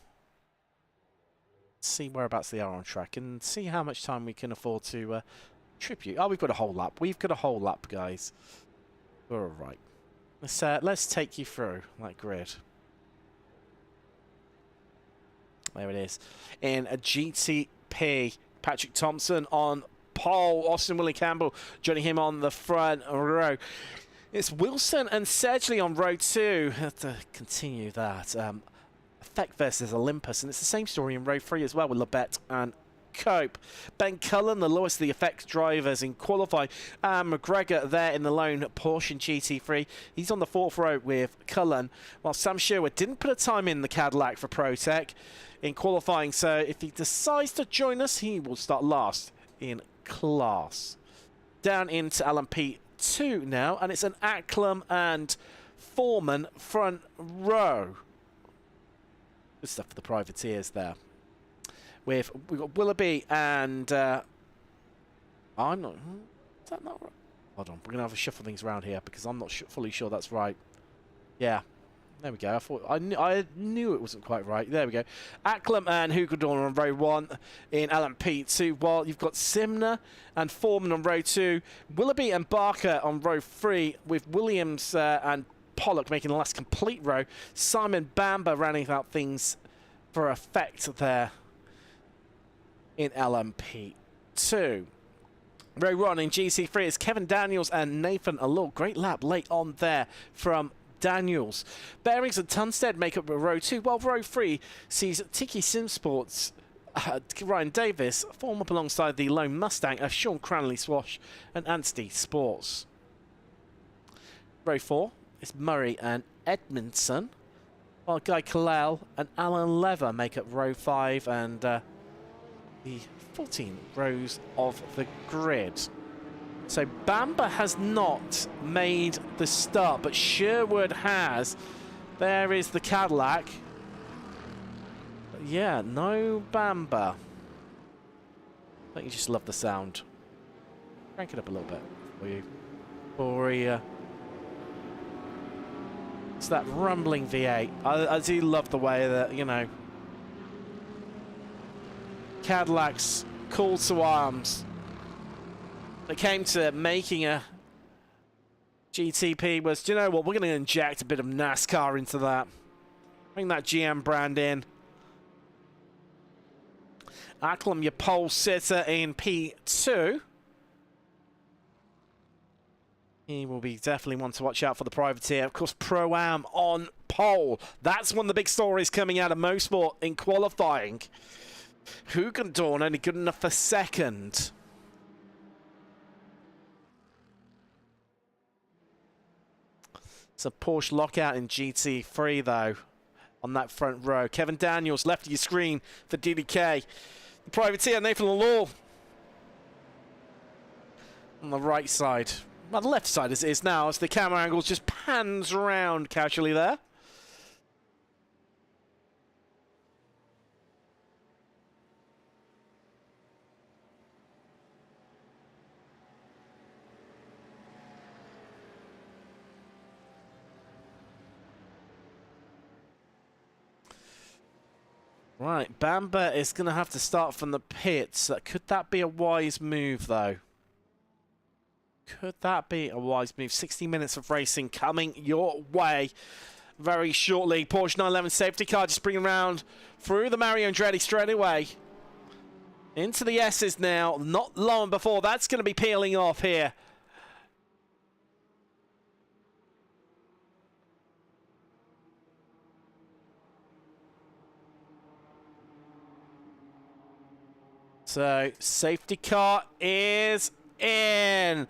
See whereabouts they are on track and see how much time we can afford to tribute. Oh, we've got a whole lap. We've got a whole lap, guys. We're all right. Let's take you through that grid. There it is. In a GTP, Patrick Thompson on pole. Austin Willie Campbell joining him on the front row. It's Wilson and Sedgley on row 2. Have to continue that. Effect versus Olympus, and it's the same story in row 3 as well with Labette and Cope. Ben Cullen, the lowest of the Effect drivers in qualifying. McGregor there in the lone Porsche GT3. He's on the 4th row with Cullen, while Sam Sherwood didn't put a time in the Cadillac for ProTech in qualifying, so if he decides to join us, he will start last in class. Down into LMP2 now, and it's an Acklam and Foreman front row. Good stuff for the privateers there. We've got Willoughby and I'm not. Is that not right? Hold on, we're gonna have to shuffle things around here because I'm not fully sure that's right. Yeah, there we go. I knew it wasn't quite right. There we go. Acklam and Hugedorn on row 1 in LMP2, while you've got Simner and Foreman on row 2, Willoughby and Barker on row 3, with Williams and Pollock making the last complete row. Simon Bamber rounding out things for Effect there in LMP2. Row 1 in GC3 is Kevin Daniels and Nathan Allure. Great lap late on there from Daniels. Bearings and Tunstead make up row 2, while row 3 sees Tiki Simsports, Ryan Davis form up alongside the lone Mustang of Sean Cranley Swash and Anstey Sports. Row 4 is Murray and Edmondson, while Guy Kalel and Alan Lever make up row 5 and the 14 rows of the grid. So Bamber has not made the start, but Sherwood has. There is the Cadillac. But yeah, no Bamber. Don't you just love the sound? Crank it up a little bit for you. It's that rumbling V8. I do love the way that, you know, Cadillac's call to arms. It came to making a GTP was, do you know what, we're going to inject a bit of NASCAR into that. Bring that GM brand in. Acklam, your pole sitter in P2. He will be definitely one to watch out for the privateer. Of course, Pro-Am on pole. That's one of the big stories coming out of Mosport in qualifying. Hugedorn only good enough for second. It's a Porsche lockout in GT3 though on that front row. Kevin Daniels left of your screen for DDK. The privateer Nathan Allure on the right side. Well, the left side as it is now, as the camera angle just pans around casually there. Right, Bamber is going to have to start from the pits. Could that be a wise move, though? Could that be a wise move? 60 minutes of racing coming your way very shortly. Porsche 911 safety car just bringing around through the Mario Andretti straight away. Into the S's now. Not long before that's going to be peeling off here. So, safety car is in.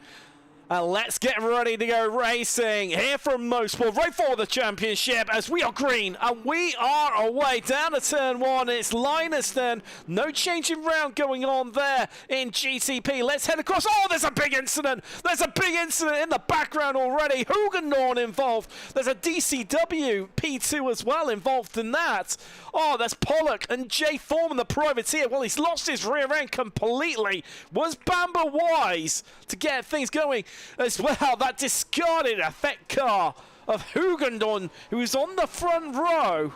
And let's get ready to go racing here from Mosport, right for the championship as we are green and we are away down to turn 1. It's Linus then. No changing round going on there in GTP. Let's head across. Oh, there's a big incident. There's a big incident in the background already. Hugedorn involved. There's a DCW P2 as well involved in that. Oh, that's Pollock and Jay Foreman, the privateer. Well, he's lost his rear end completely. Was Bamber wise to get things going as well? That discarded effect car of Hugedorn, who's on the front row.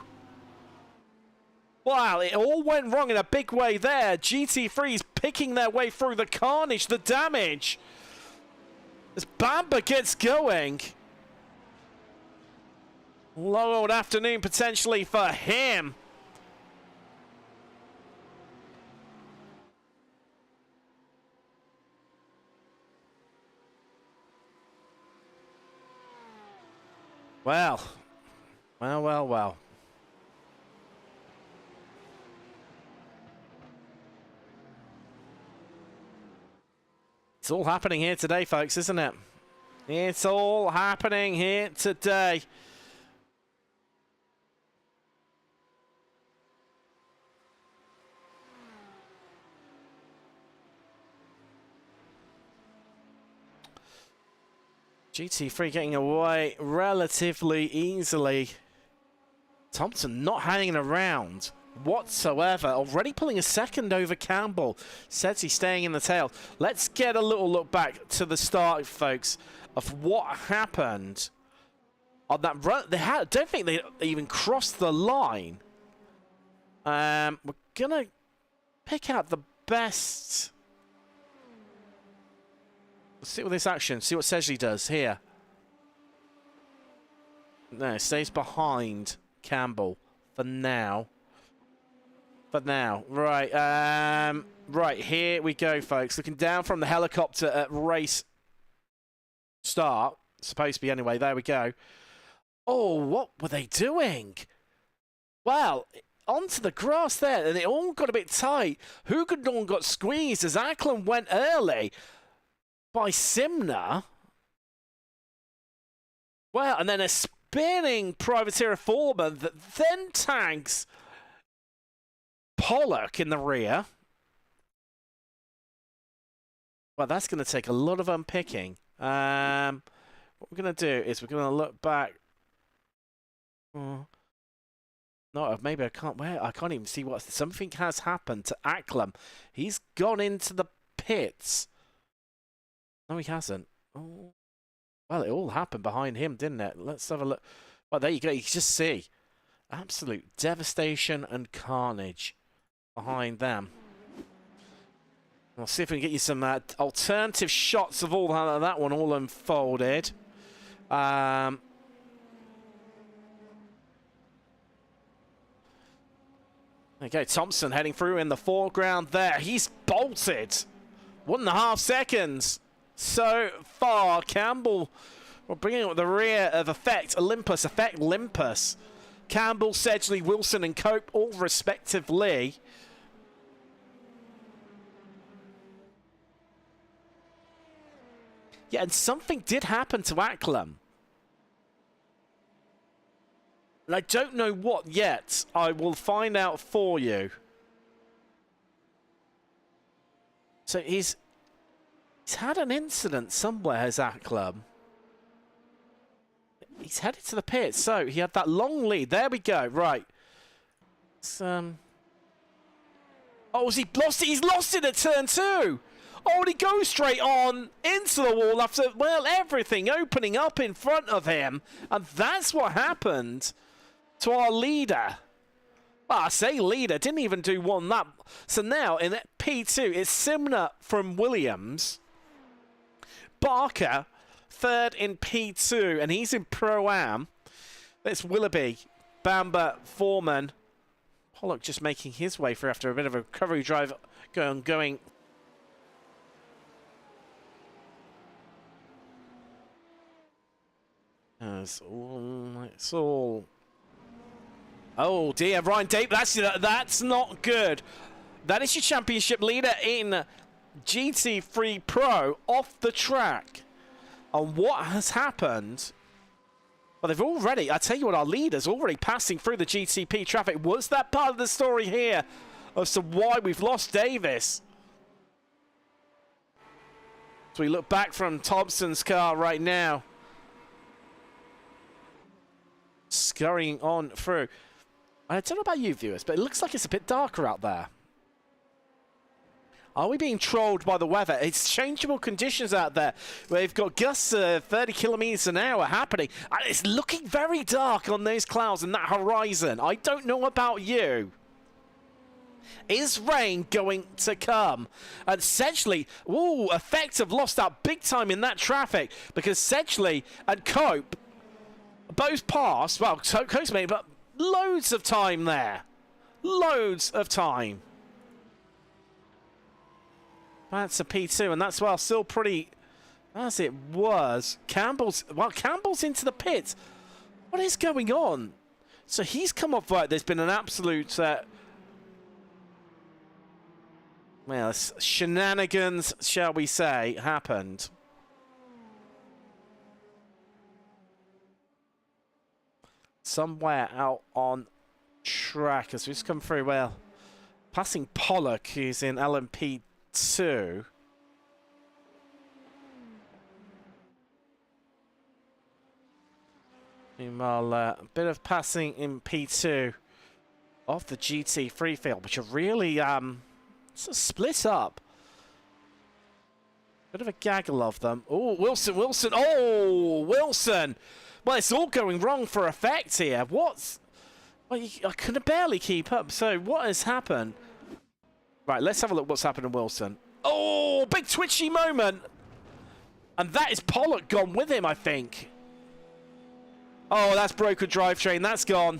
Wow, it all went wrong in a big way there. GT3's picking their way through the carnage, the damage. As Bamber gets going. Long old afternoon potentially for him. Well. Well. It's all happening here today, folks, isn't it? It's all happening here today. GT3 getting away relatively easily. Thompson not hanging around whatsoever. Already pulling a second over Campbell. Says he's staying in the tail. Let's get a little look back to the start, folks, of what happened on that run. I don't think they even crossed the line. We're going to pick out the best. Let's see with this action. See what Sedgley does here. No, stays behind Campbell for now. Right. Right, here we go, folks. Looking down from the helicopter at race start. Supposed to be anyway. There we go. Oh, what were they doing? Well, onto the grass there, and it all got a bit tight. Hugedorn got squeezed as Ackland went early by Simner. Well, and then a spinning privateer Foreman that then tags Pollock in the rear. Well, that's going to take a lot of unpicking. What we're going to do is we're going to look back. No, maybe I can't. Where I can't even see what. Something has happened to Acklam. He's gone into the pits. No, he hasn't. Oh. Well, it all happened behind him, didn't it? Let's have a look. Well, there you go. You can just see absolute devastation and carnage behind them. I'll see if we can get you some alternative shots of all that one all unfolded. Okay, Thompson heading through in the foreground there. He's bolted. 1.5 seconds so far. Campbell, we're bringing up the rear of Olympus, Olympus. Campbell, Sedgley, Wilson, and Cope, all respectively. Yeah, and something did happen to Acklam. And I don't know what yet. I will find out for you. So he's had an incident somewhere, has Acklam. He's headed to the pit. So he had that long lead. There we go. Right. Oh, has he lost it? He's lost it at turn 2. Oh, and he goes straight on into the wall after, well, everything opening up in front of him. And that's what happened to our leader. Well, I say leader, didn't even do one lap. So now in P2, it's Simner from Williams. Barker, third in P2, and he's in Pro-Am. That's Willoughby, Bamber, Foreman. Pollock just making his way through after a bit of a recovery drive going. It's all. Oh dear, Ryan Dape, that's not good. That is your championship leader in GT3 Pro off the track. And what has happened? Well, they've already, I tell you what, our leader's already passing through the GTP traffic. Was that part of the story here as to why we've lost Davis? So we look back from Thompson's car right now. Scurrying on through. I don't know about you viewers, but it looks like it's a bit darker out there. Are we being trolled by the weather? It's changeable conditions out there. We've got gusts 30 kilometers an hour happening. And it's looking very dark on those clouds and that horizon. I don't know about you. Is rain going to come? And Sedgley, ooh, effective, lost out big time in that traffic because Sedgley and Cope Both passed, well, so close to me, but loads of time there. Loads of time. That's a P2, and that's, well, still pretty, as it was. Campbell's into the pit. What is going on? So he's come off right. There's been an absolute, well, shenanigans, shall we say, happened. Somewhere out on track as we've come through, well, passing Pollock, who's in LMP2. Meanwhile, a bit of passing in P2 off the GT3 field, which are really sort of split up. Bit of a gaggle of them. Oh, Wilson. Oh, Wilson. Well, it's all going wrong for effect here. What's... Well, I could barely keep up. So what has happened? Right, let's have a look what's happened to Wilson. Oh, big twitchy moment. And that is Pollock gone with him, I think. Oh, that's broken drivetrain. That's gone.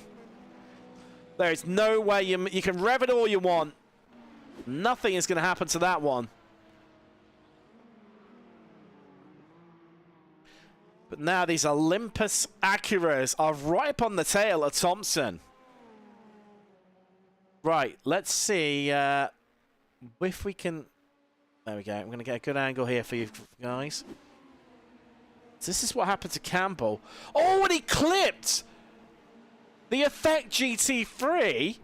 There is no way you can rev it all you want. Nothing is going to happen to that one. But now these Olympus Acuras are right up on the tail of Thompson. Right, let's see if we can... There we go. I'm going to get a good angle here for you guys. So this is what happened to Campbell. Oh, and he clipped the Effect GT3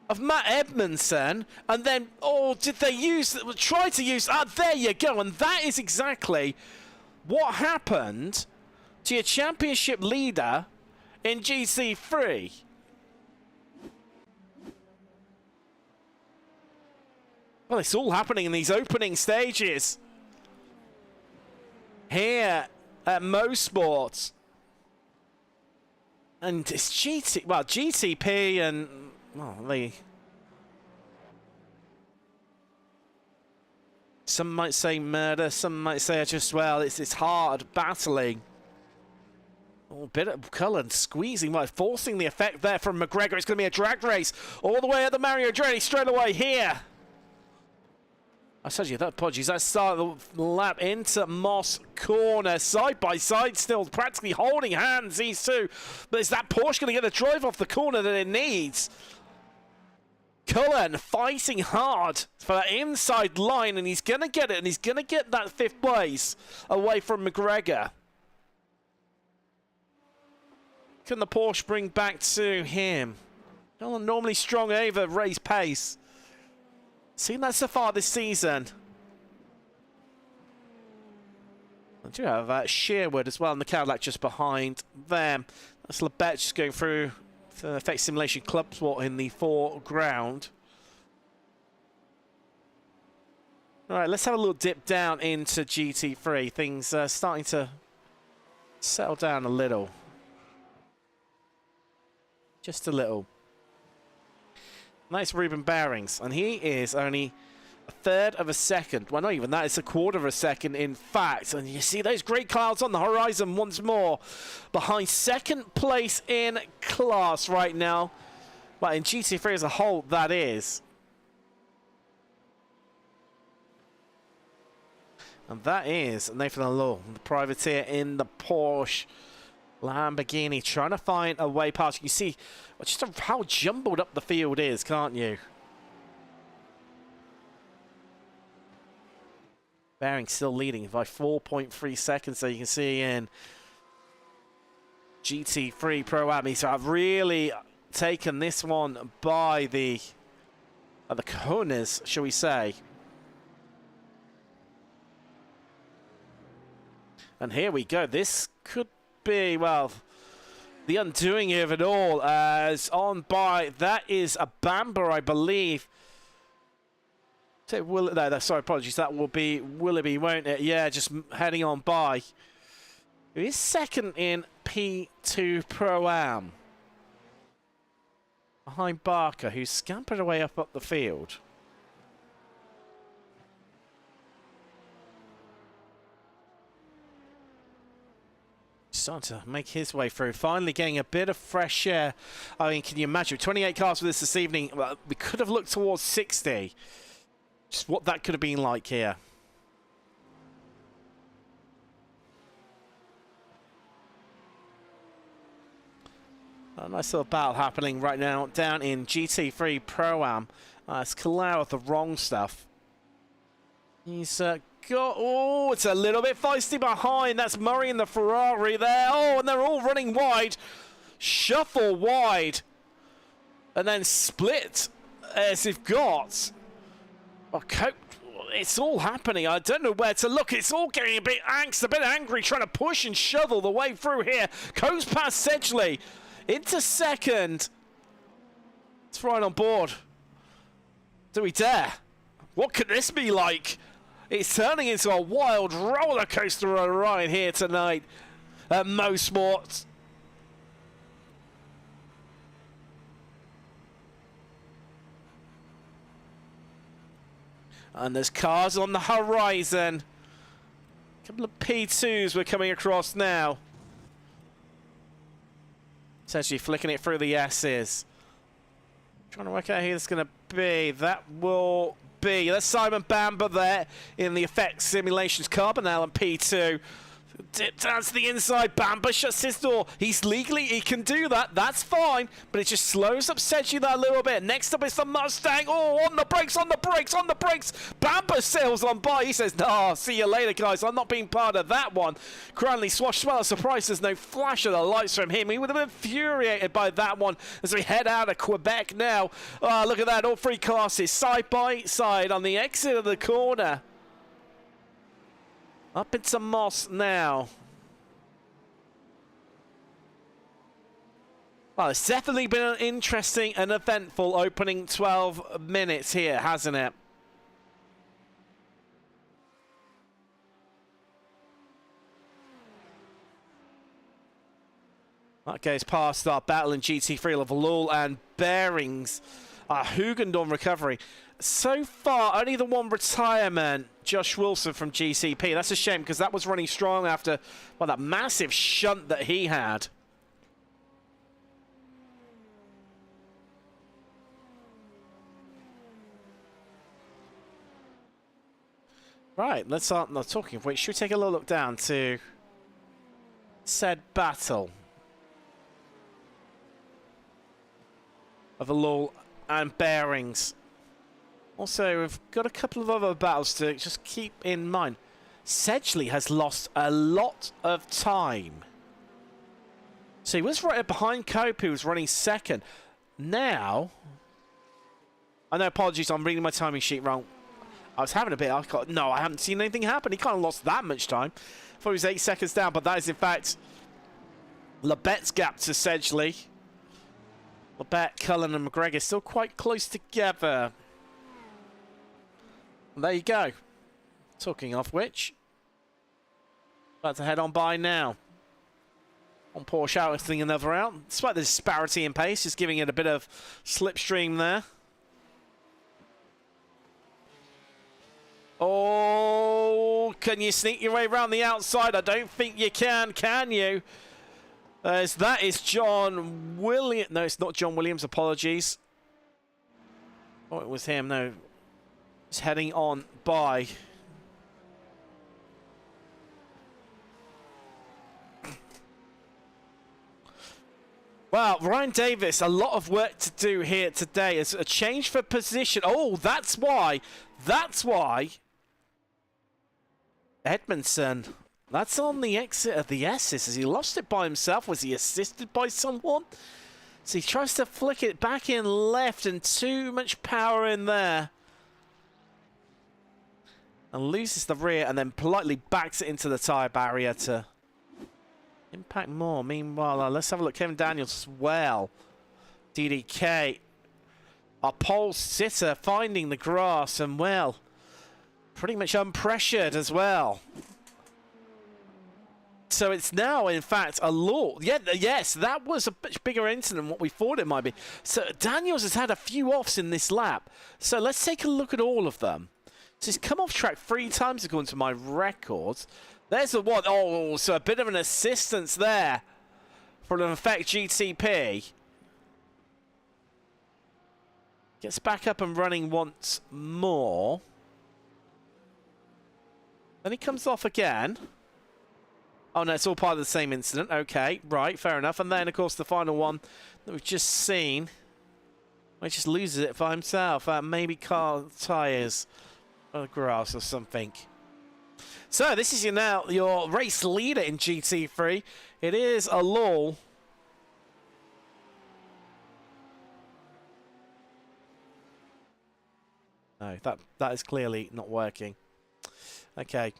of Matt Edmondson. And then, oh, did they try to use... Ah, there you go. And that is exactly... what happened to your championship leader in GC3? Well, it's all happening in these opening stages. Here at Mosport. And it's GTP and, well, some might say murder, some might say just, well, it's hard battling. Oh, a bit of Cullen squeezing, well, forcing the effect there from McGregor. It's going to be a drag race all the way at the Mario Andretti straight away here. I told you that, apologies. That started the lap into Moss corner, side by side, still practically holding hands, these two. But is that Porsche going to get the drive off the corner that it needs? Cullen fighting hard for that inside line, and he's going to get it, and he's going to get that 5th place away from McGregor. Can the Porsche bring back to him? Cullen normally strong over race pace. Seen that so far this season. I do have Sherwood as well in the Cadillac just behind them. That's Labette just going through the Effect Simulation Club Sport in the foreground. All right, let's have a little dip down into GT3. Things starting to settle down a little. Just a little. Nice Ruben Bearings, and he is only a 1/3 of a second. Well, not even that, it's a 1/4 of a second, in fact. And you see those grey clouds on the horizon once more. Behind 2nd place in class right now. Well, in GT3 as a whole, that is. And that is Nathan Allure, the privateer in the Porsche Lamborghini, trying to find a way past. You see just how jumbled up the field is, can't you? Bearing still leading by 4.3 seconds, so you can see in GT3 Pro-Am. He's really taken this one by the cojones, shall we say. And here we go. This could be, well, the undoing of it all, as on by, that is a Bamber, I believe. So no, sorry, apologies. That will be Willoughby, won't it? Yeah, just heading on by. Who is 2nd in P2 Pro-Am. Behind Barker, who's scampered away up the field. Starting to make his way through. Finally getting a bit of fresh air. I mean, can you imagine? 28 cars with this evening. Well, we could have looked towards 60. Just what that could have been like here. A nice little battle happening right now down in GT3 Pro-Am. It's Kalau with the wrong stuff. He's got... Oh, it's a little bit feisty behind. That's Murray in the Ferrari there. Oh, and they're all running wide. Shuffle wide. And then split as they've got... Oh, it's all happening. I don't know where to look. It's all getting a bit angst, a bit angry, trying to push and shovel the way through here. Goes past Sedgley. Into second. It's right on board. Do we dare? What could this be like? It's turning into a wild roller coaster ride here tonight at Mosport. And there's cars on the horizon. A couple of P2s we're coming across now. It's actually flicking it through the S's. Trying to work out who it's going to be. That will be... That's Simon Bamber there in the Effects Simulations Carbonell and P2. Dip down to the inside. Bamber shuts his door. He's legally... He can do that. That's fine. But it just slows up Sedgley that a little bit. Next up is the Mustang. Oh, on the brakes, on the brakes, on the brakes. Bamber sails on by. He says, nah, see you later, guys. I'm not being part of that one. Cranley swashbuckler. Surprised there's no flash of the lights from him. He would have been infuriated by that one as we head out of Quebec now. Oh, look at that. All three classes side by side on the exit of the corner. Up into Moss now. Well, it's definitely been an interesting and eventful opening 12 minutes here, hasn't it? That goes past our battle in GT3 of Lul and Bearings. Our Hugendorf recovery. So far, only the one retirement, Josh Wilson from GCP. That's a shame because that was running strong after, well, that massive shunt that he had. Right, let's start not talking of which. Should we take a little look down to said battle of Lul and Bearings. Also, we've got a couple of other battles to just keep in mind. Sedgley has lost a lot of time. So he was right behind Cope, who was running second. Now, I know, apologies, I'm reading my timing sheet wrong. I was having a bit, no, I haven't seen anything happen. He kind of lost that much time. I thought he was 8 seconds down, but that is in fact Labette's gap to Sedgley. Labette, Cullen and McGregor still quite close together. There you go. Talking of which, about to head on by now. On Porsche outing another out. Despite the disparity in pace, just giving it a bit of slipstream there. Oh, can you sneak your way around the outside? I don't think you can you? As that is John Williams. No, it's not John Williams. Apologies. Oh, it was him. No. He's heading on by. Wow, Ryan Davis, a lot of work to do here today. It's a change for position. Oh, that's why. That's why. Edmondson. That's on the exit of the S's. Has he lost it by himself? Was he assisted by someone? So he tries to flick it back in left and too much power in there. And loses the rear and then politely backs it into the tyre barrier to impact more. Meanwhile, let's have a look. Kevin Daniels as well. DDK. Our pole sitter finding the grass and, well, pretty much unpressured as well. So it's now, in fact, a law. Yeah, yes, that was a much bigger incident than what we thought it might be. So Daniels has had a few offs in this lap. So let's take a look at all of them. So he's come off track 3 times according to my records. There's a what? Oh, so a bit of an assistance there for an effect GTP. Gets back up and running once more. Then he comes off again. Oh no, it's all part of the same incident. Okay, right, fair enough. And then, of course, the final one that we've just seen. He just loses it for himself. Maybe car tyres or grass or something. So this is your race leader in GT3. It is a lull. No, that is clearly not working. Okay.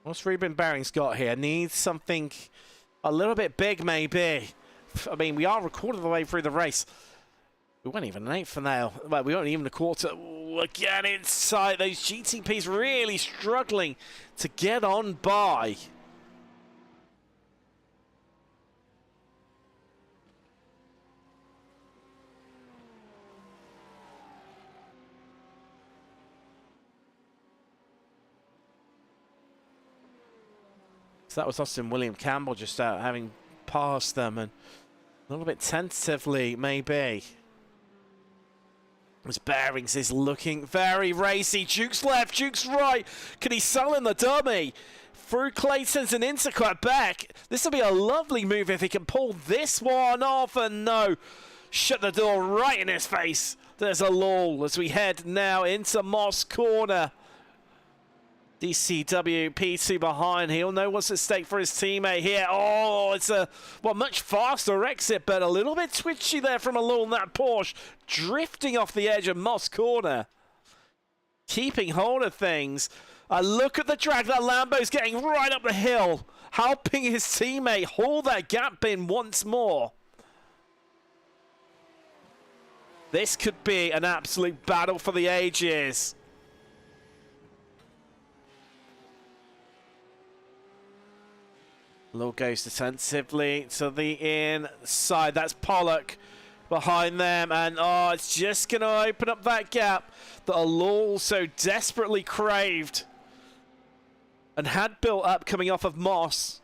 What's Ruben Baring's got here? Needs something a little bit big, maybe. I mean, we are a quarter of the way through the race. We weren't even an eighth for now. Well, we weren't even a quarter. Ooh, again, inside. Those GTPs really struggling to get on by. So that was Austin William Campbell just out having passed them and a little bit tentatively, maybe. As Bearings is looking very racy. Duke's left, Duke's right. Can he sell in the dummy? Through Clayton's and into Quebec. This will be a lovely move if he can pull this one off. And no, shut the door right in his face. There's a lull as we head now into Moss Corner. DCW P2 behind. He'll know what's at stake for his teammate here. Oh, it's a much faster exit, but a little bit twitchy there from alone that Porsche, drifting off the edge of Moss Corner. Keeping hold of things. A look at the drag. That Lambo's getting right up the hill, helping his teammate haul that gap in once more. This could be an absolute battle for the ages. Low goes defensively to the inside. That's Pollock behind them. And, oh, it's just going to open up that gap that Alul so desperately craved and had built up coming off of Moss.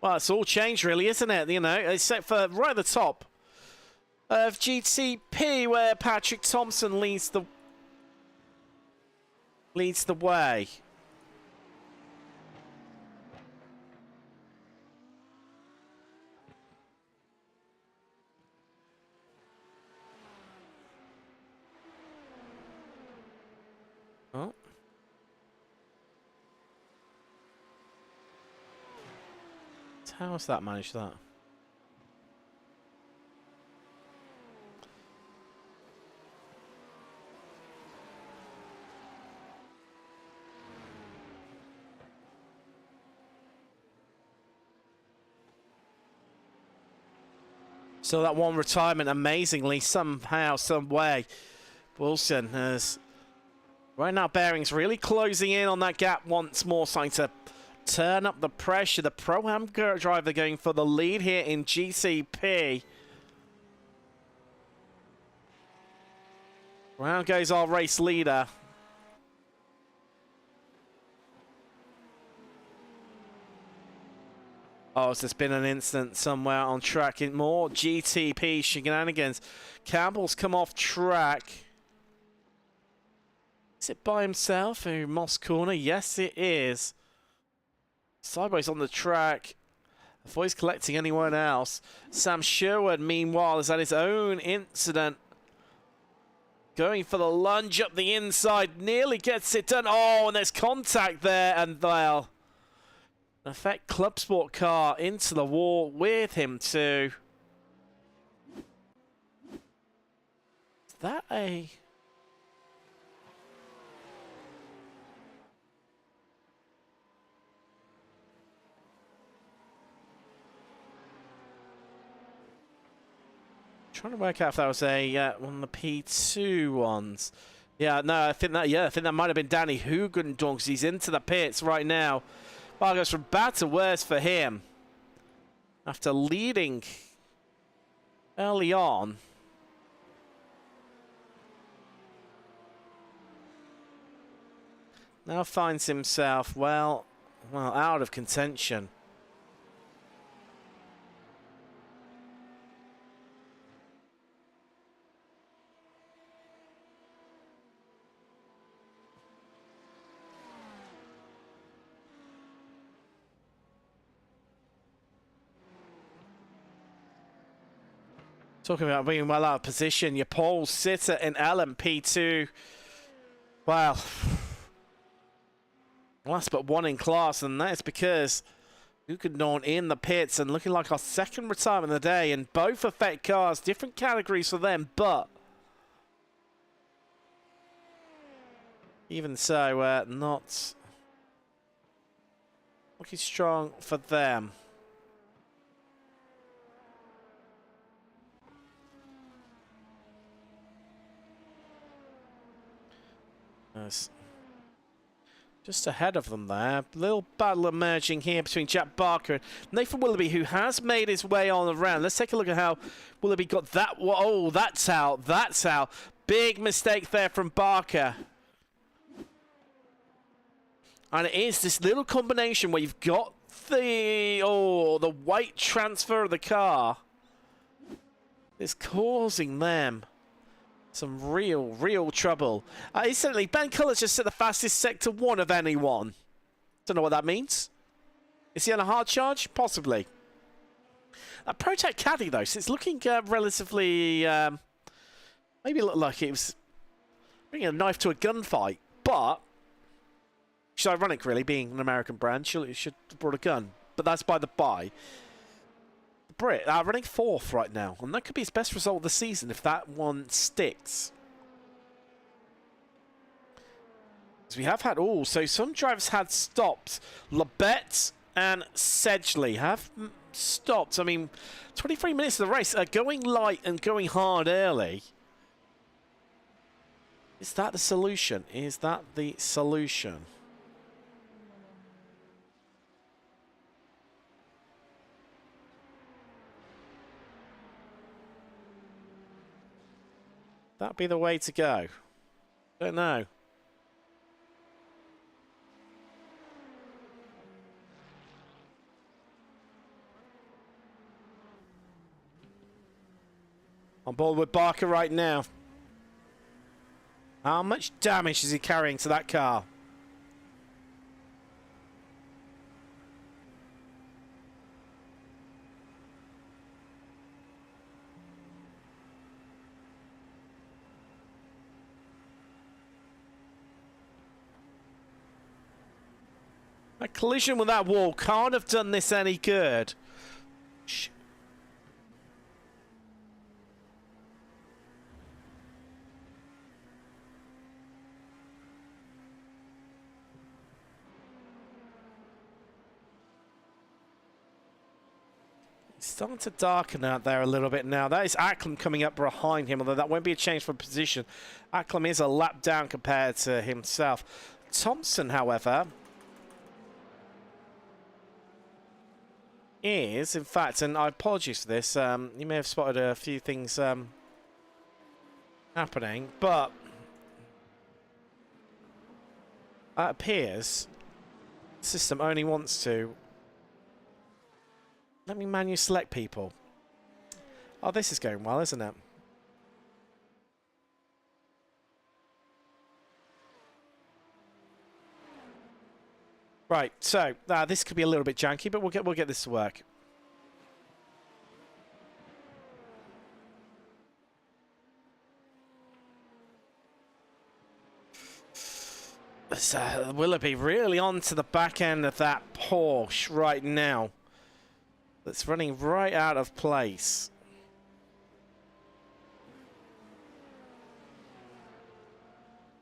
Well, it's all changed, really, isn't it? You know, except for right at the top of GTP, where Patrick Thompson leads the way. Oh. How has that managed that? So that one retirement, amazingly, somehow, some way, Wilson has right now Bearings really closing in on that gap once more, starting to turn up the pressure. The Pro-Am driver going for the lead here in GCP. Round goes our race leader. Oh, so there's been an incident somewhere on track. In more GTP shenanigans. Campbell's come off track. Is it by himself through Moss Corner? Yes, it is. Sideways on the track. Before he's collecting anyone else. Sam Sherwood, meanwhile, has had his own incident. Going for the lunge up the inside. Nearly gets it done. Oh, and there's contact there. And well, Effect Club Sport car into the wall with him too. Is that a... Trying to work out if that was a one of the P2 ones. Yeah, no, I think that might have been Danny Hugendorf because he's into the pits right now. Well, it goes from bad to worse for him. After leading early on. Now finds himself, well, out of contention. Talking about being well out of position, your pole sitter in LMP2. Well, last but one in class, and that's because Hugendorf in the pits and looking like our second retirement of the day, and both Effect cars, different categories for them, but even so, not looking strong for them. Just ahead of them there. Little battle emerging here between Jack Barker and Nathan Willoughby, who has made his way on the round. Let's take a look at how Willoughby got that. Oh, that's out. That's out. Big mistake there from Barker. And it is this little combination where you've got the weight transfer of the car. It's causing them some real trouble. Instantly, Ben Culler's just set the fastest Sector 1 of anyone. Don't know what that means. Is he on a hard charge? Possibly. Protect Caddy, though, so it's looking relatively... maybe looked like it was bringing a knife to a gunfight, but... Which is ironic, really, being an American brand. Surely it should have brought a gun. But that's by the by. Brit running 4th right now, and that could be his best result of the season if that one sticks. So we have had so some drivers had stopped. Labette and Sedgley have stopped. I mean, 23 minutes of the race, going light and going hard early. Is that the solution? Is that the solution? That'd be the way to go. Don't know. On board with Barker right now. How much damage is he carrying to that car? A collision with that wall can't have done this any good. Shh. It's starting to darken out there a little bit now. That is Acklam coming up behind him, although that won't be a change for position. Acklam is a lap down compared to himself. Thompson, however, is, in fact, and I apologize for this, you may have spotted a few things happening, but it appears the system only wants to let me manually select people. Oh, this is going well, isn't it? Right, so this could be a little bit janky, but we'll get this to work. Willoughby really on to the back end of that Porsche right now that's running right out of place.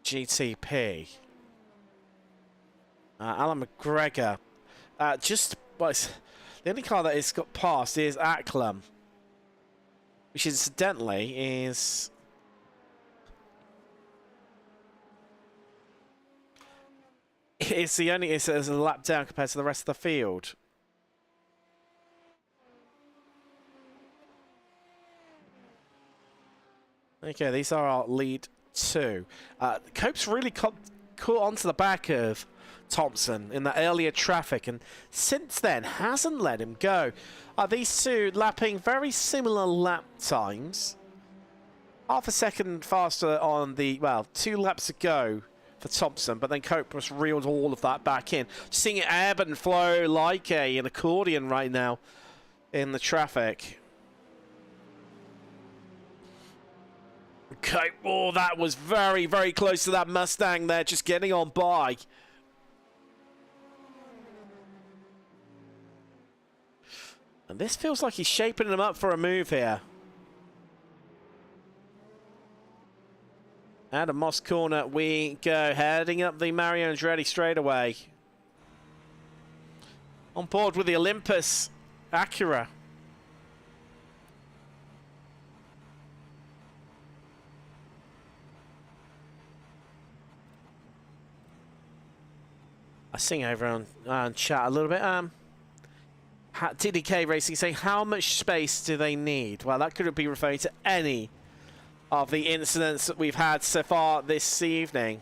GTP. Alan McGregor. Well, the only car that has got past is Acklam, which incidentally is it's a lap down compared to the rest of the field. Okay, these are our lead two. Cope's really caught onto the back of Thompson in the earlier traffic, and since then hasn't let him go. These two lapping very similar lap times. Half a second faster on the, well, 2 laps ago for Thompson, but then Cope just reeled all of that back in. Seeing it ebb and flow like an accordion right now in the traffic. Okay, oh, that was very, very close to that Mustang there, just getting on by. And this feels like he's shaping him up for a move here. Out of Moss corner we go, heading up the Mario Andretti straightaway. On board with the Olympus Acura. I sing over on chat a little bit. TDK Racing saying, how much space do they need? Well, that could be referring to any of the incidents that we've had so far this evening.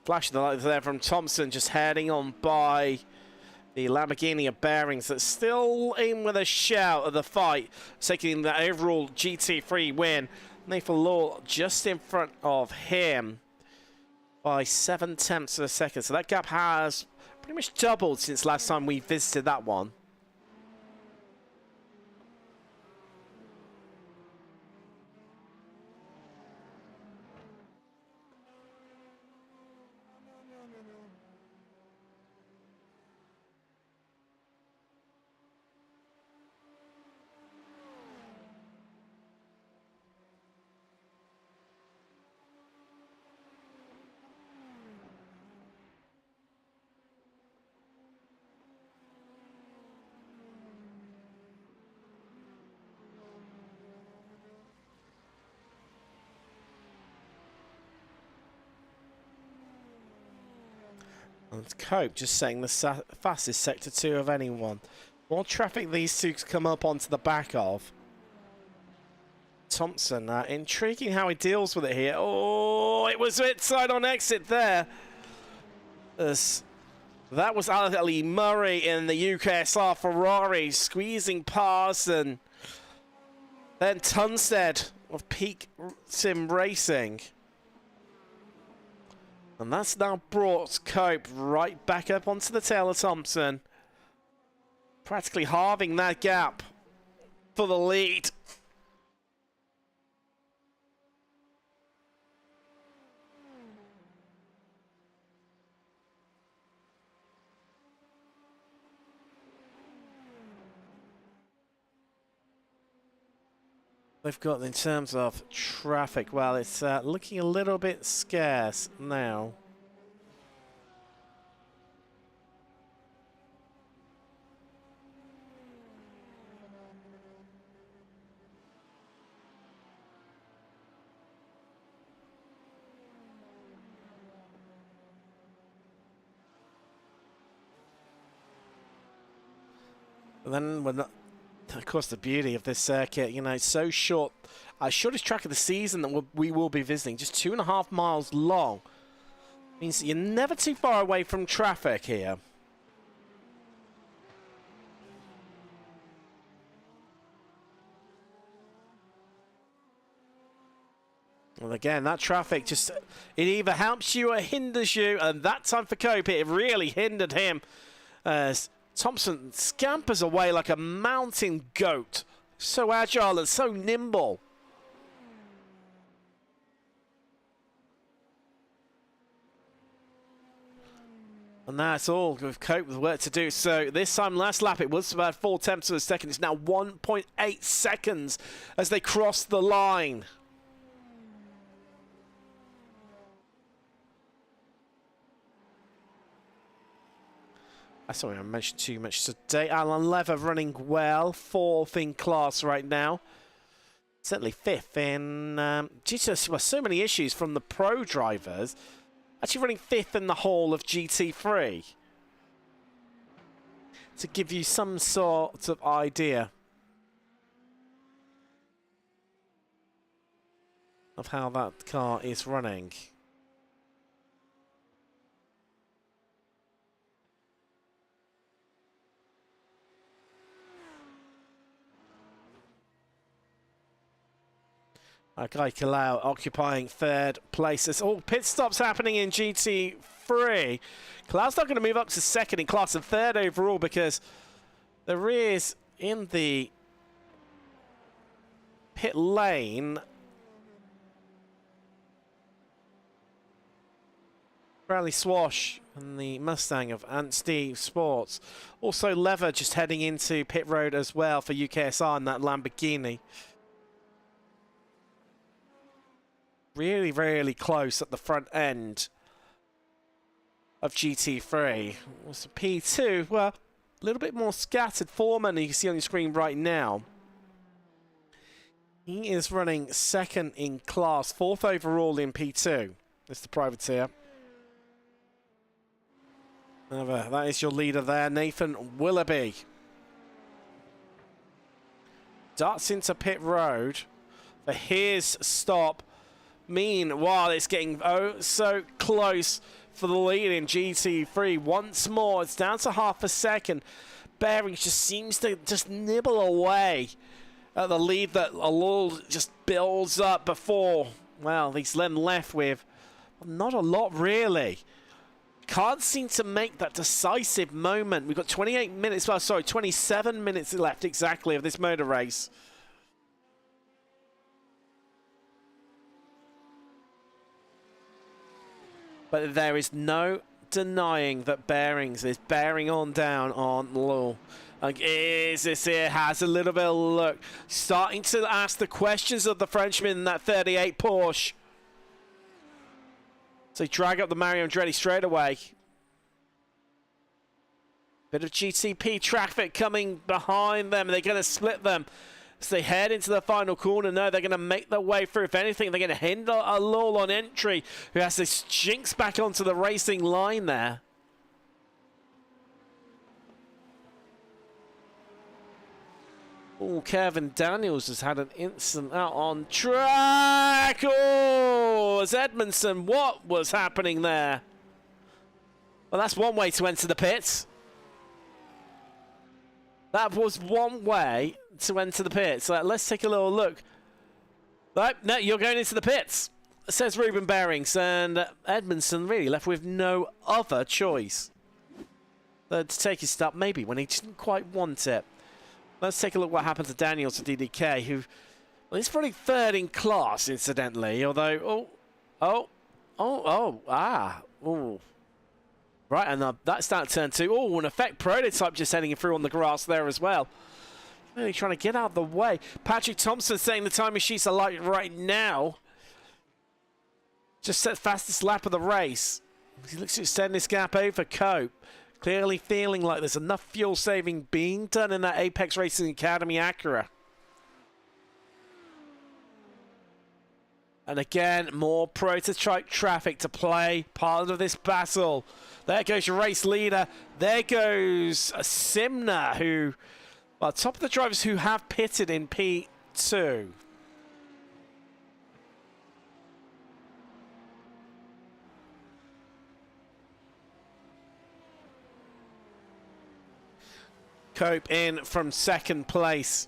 Flash of the light there from Thompson, just heading on by the Lamborghini of Bearings that's still in with a shout of the fight, taking the overall GT3 win. Nathan Law just in front of him by 0.7 of a second. So that gap has pretty much doubled since last time we visited that one. And Cope just saying the fastest Sector 2 of anyone. More traffic these two come up onto the back of. Thompson, intriguing how he deals with it here. Oh, it was inside on exit there. That was Ali Murray in the UKSR Ferrari squeezing past, and then Tunstead of Peak Sim Racing. And that's now brought Cope right back up onto the tail of Thompson. Practically halving that gap for the lead. We've got in terms of traffic, well, it's looking a little bit scarce now. And then we're not. Of course, the beauty of this circuit, you know, it's so short. Shortest track of the season that we will be visiting, just 2.5 miles long. Means you're never too far away from traffic here. Well, again, that traffic just, it either helps you or hinders you, and that time for Cope, it really hindered him as Thompson scampers away like a mountain goat. So agile and so nimble. And that's all. We've coped with work to do. So this time last lap, it was about 4/10 of a second. It's now 1.8 seconds as they cross the line. Sorry, I mentioned too much today. Alan Lever running well. 4th in class right now. Certainly 5th in... due to so many issues from the pro drivers. Actually running 5th in the whole of GT3. To give you some sort of idea of how that car is running. Guy Kalau occupying 3rd place. There's all pit stops happening in GT3. Kalau's not going to move up to 2nd in class and 3rd overall because there is in the pit lane Bradley Swash and the Mustang of Ant-Steve Sports. Also Lever just heading into pit road as well for UKSR in that Lamborghini. Really, really close at the front end of GT3. What's the P2? Well, a little bit more scattered. Foreman, you can see on your screen right now. He is running 2nd in class, 4th overall in P2. That's the privateer. That is your leader there, Nathan Willoughby. Darts into pit road for his stop. Meanwhile, it's getting so close for the lead in GT3. Once more, it's down to half a second. Bearings just seems to just nibble away at the lead that Alul just builds up before. Well, he's then left with not a lot, really. Can't seem to make that decisive moment. We've got 28 minutes, well, sorry, 27 minutes left exactly of this motor race. But there is no denying that Bearings is bearing on down on Lul. Like, is this here? Has a little bit of look. Starting to ask the questions of the Frenchman in that 38 Porsche. So drag up the Mario Andretti straight away. Bit of GTP traffic coming behind them. They're going to split them. As they head into the final corner, no, they're going to make their way through. If anything, they're going to hinder Alul on entry, who has to jinx back onto the racing line there. Oh, Kevin Daniels has had an incident out on track. Oh, as Edmondson, what was happening there? Well, that's one way to enter the pits. That was one way to enter the pits. So let's take a little look. No, you're going into the pits, says Ruben Bearings, and Edmondson really left with no other choice to take his stop, maybe when he didn't quite want it. Let's take a look what happened to Daniels at DDK, who, well, he's probably 3rd in class, incidentally, although, right, and that's that turn 2. Oh, an effect prototype just heading through on the grass there as well. Really trying to get out of the way. Patrick Thompson saying the timing sheets are light right now. Just set fastest lap of the race. He looks to extend this gap over Cope. Clearly feeling like there's enough fuel saving being done in that Apex Racing Academy Acura. And again, more prototype traffic to play part of this battle. There goes your race leader. There goes Simner, who, well, top of the drivers who have pitted in P2. Cope in from 2nd place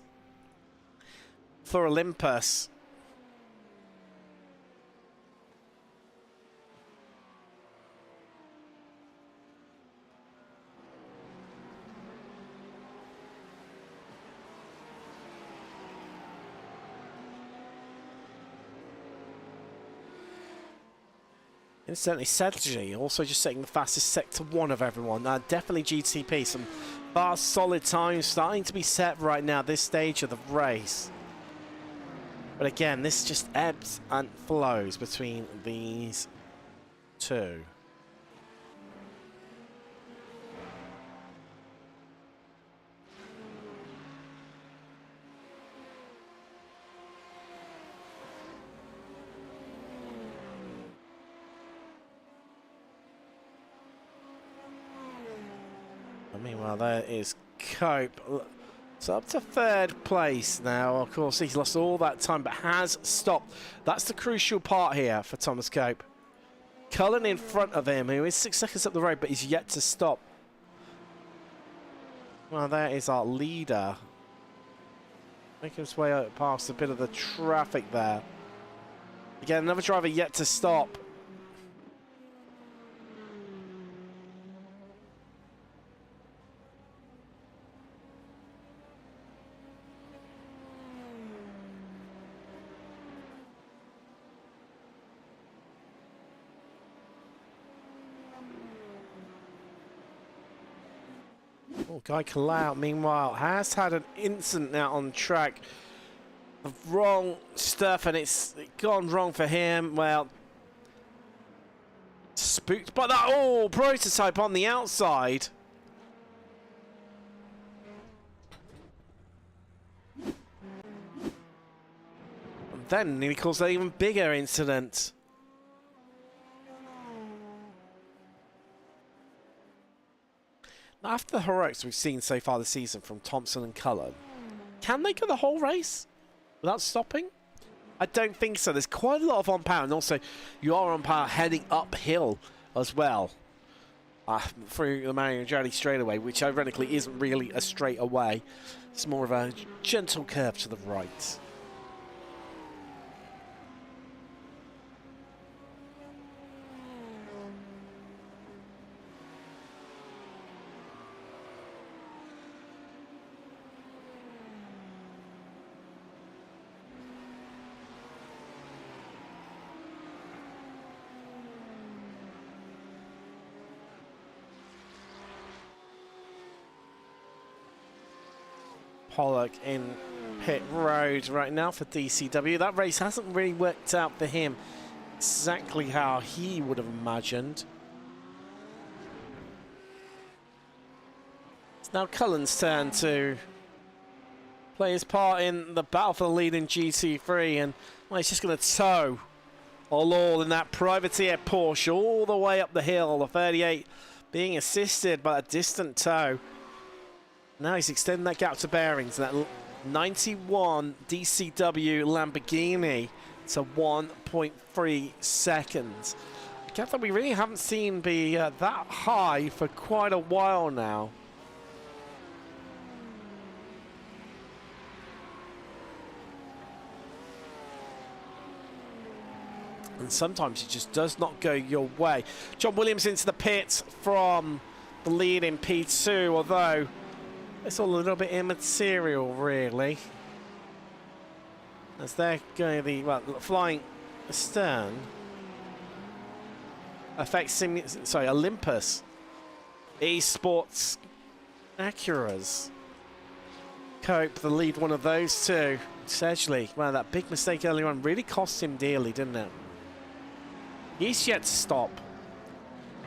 for Olympus. Certainly Sedgley also just setting the fastest sector 1 of everyone. Definitely GTP, some fast solid times starting to be set right now, this stage of the race. But again, this just ebbs and flows between these two. Meanwhile, there is Cope. It's up to 3rd place now. Of course, he's lost all that time, but has stopped. That's the crucial part here for Thomas Cope. Cullen in front of him, who is 6 seconds up the road, but he's yet to stop. Well, there is our leader. Making his way out past a bit of the traffic there. Again, another driver yet to stop. Oh, Guy Kalau, meanwhile, has had an incident now on track of wrong stuff, and it's gone wrong for him. Well, spooked by that. Oh, prototype on the outside. And then he caused an even bigger incident. After the heroics we've seen so far this season from Thompson and Cullen, can they go the whole race without stopping? I don't think so. There's quite a lot of on power, and also you are on power heading uphill as well through the Marion Jolly straightaway, which ironically isn't really a straightaway. It's more of a gentle curve to the right. Pollock in pit road right now for DCW. That race hasn't really worked out for him exactly how he would have imagined. It's now Cullen's turn to play his part in the battle for the lead in GT3, and well, he's just going to tow all in that privateer Porsche all the way up the hill. The 38 being assisted by a distant tow. Now he's extending that gap to Bearings. That 91 DCW Lamborghini to 1.3 seconds. A gap that we really haven't seen be that high for quite a while now. And sometimes it just does not go your way. John Williams into the pit from the lead in P2, although it's all a little bit immaterial, really. As they're going the flying astern. Olympus Esports Acuras. Cope, the lead one of those two. Sedgley, wow, that big mistake earlier on really cost him dearly, didn't it? He's yet to stop.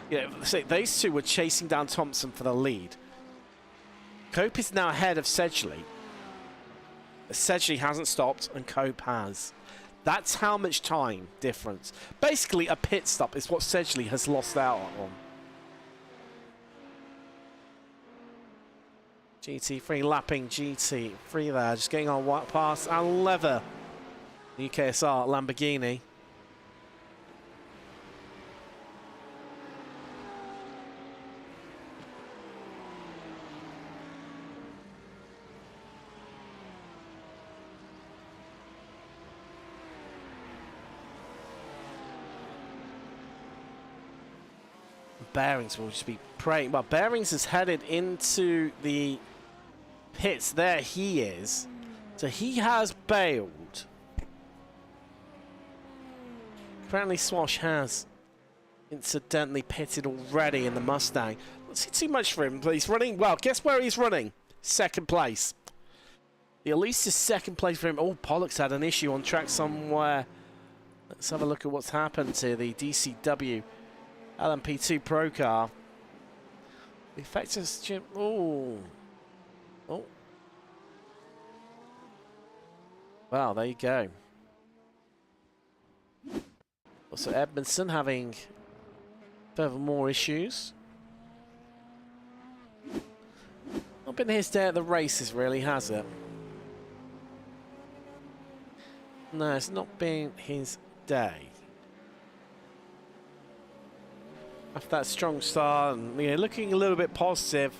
Yeah, so those two were chasing down Thompson for the lead. Cope is now ahead of Sedgley. Sedgley hasn't stopped, and Cope has. That's how much time difference. Basically, a pit stop is what Sedgley has lost out on. GT3 lapping GT3 there, just getting on past and leather. UKSR Lamborghini. Bearings will just be praying. Well, Bearings is headed into the pits. There he is. So he has bailed. Apparently Swash has. incidentally pitted already in the Mustang. Not see too much for him, but he's running well. Guess where he's running? Second place. At least is second place for him. Oh, Pollock's had an issue on track somewhere. Let's have a look at what's happened to the DCW LMP2 Pro car. The effective... Oh. Oh. Well, there you go. Also, Edmondson having further more issues. Not been his day at the races, really, has it? No, it's not been his day. After that strong start and looking a little bit positive,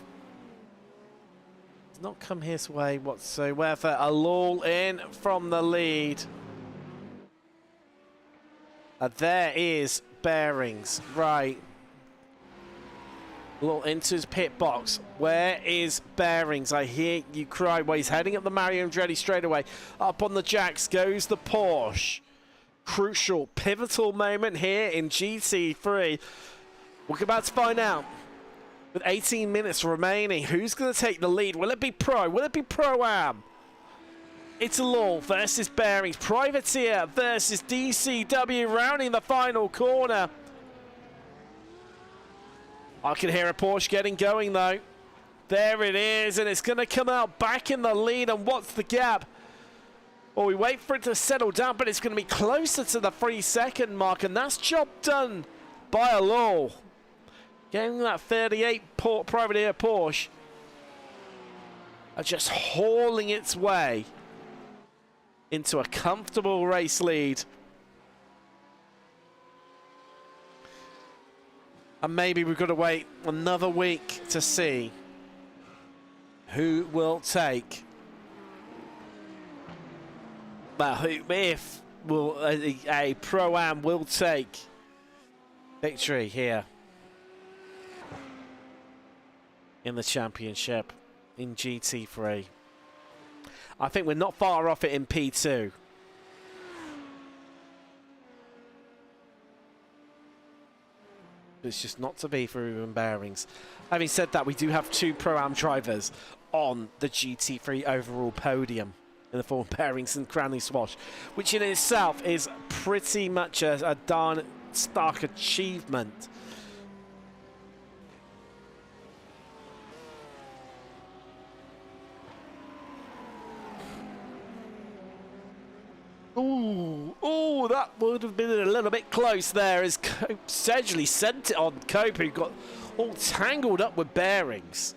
it's not come his way whatsoever. A lull in from the lead. There is Bearings, right. A little into his pit box. Where is Bearings? I hear you cry. Well, he's heading up the Mario Andretti straight away. Up on the jacks goes the Porsche. Crucial, pivotal moment here in GT3. We're about to find out. With 18 minutes remaining, who's going to take the lead? Will it be Pro? Will it be Pro-Am? It's a lull versus Bearings. Privateer versus DCW rounding the final corner. I can hear a Porsche getting going, though. There it is, and it's going to come out back in the lead. And what's the gap? Well, we wait for it to settle down, but it's going to be closer to the 3-second mark, and that's job done by a lull. Getting that 38 Privateer Porsche are just hauling its way into a comfortable race lead. And maybe we've got to wait another week to see who will take, well, if will a Pro-Am will take victory here in the championship in GT3. I think we're not far off it in P2. It's just not to be for Ruben Bearings. Having said that, we do have 2 Pro-Am drivers on the GT3 overall podium in the form of Bearings and Cranley Swash, which in itself is pretty much a darn stark achievement. Ooh, that would have been a little bit close there as Sedgley sent it on Cope, who got all tangled up with Bearings.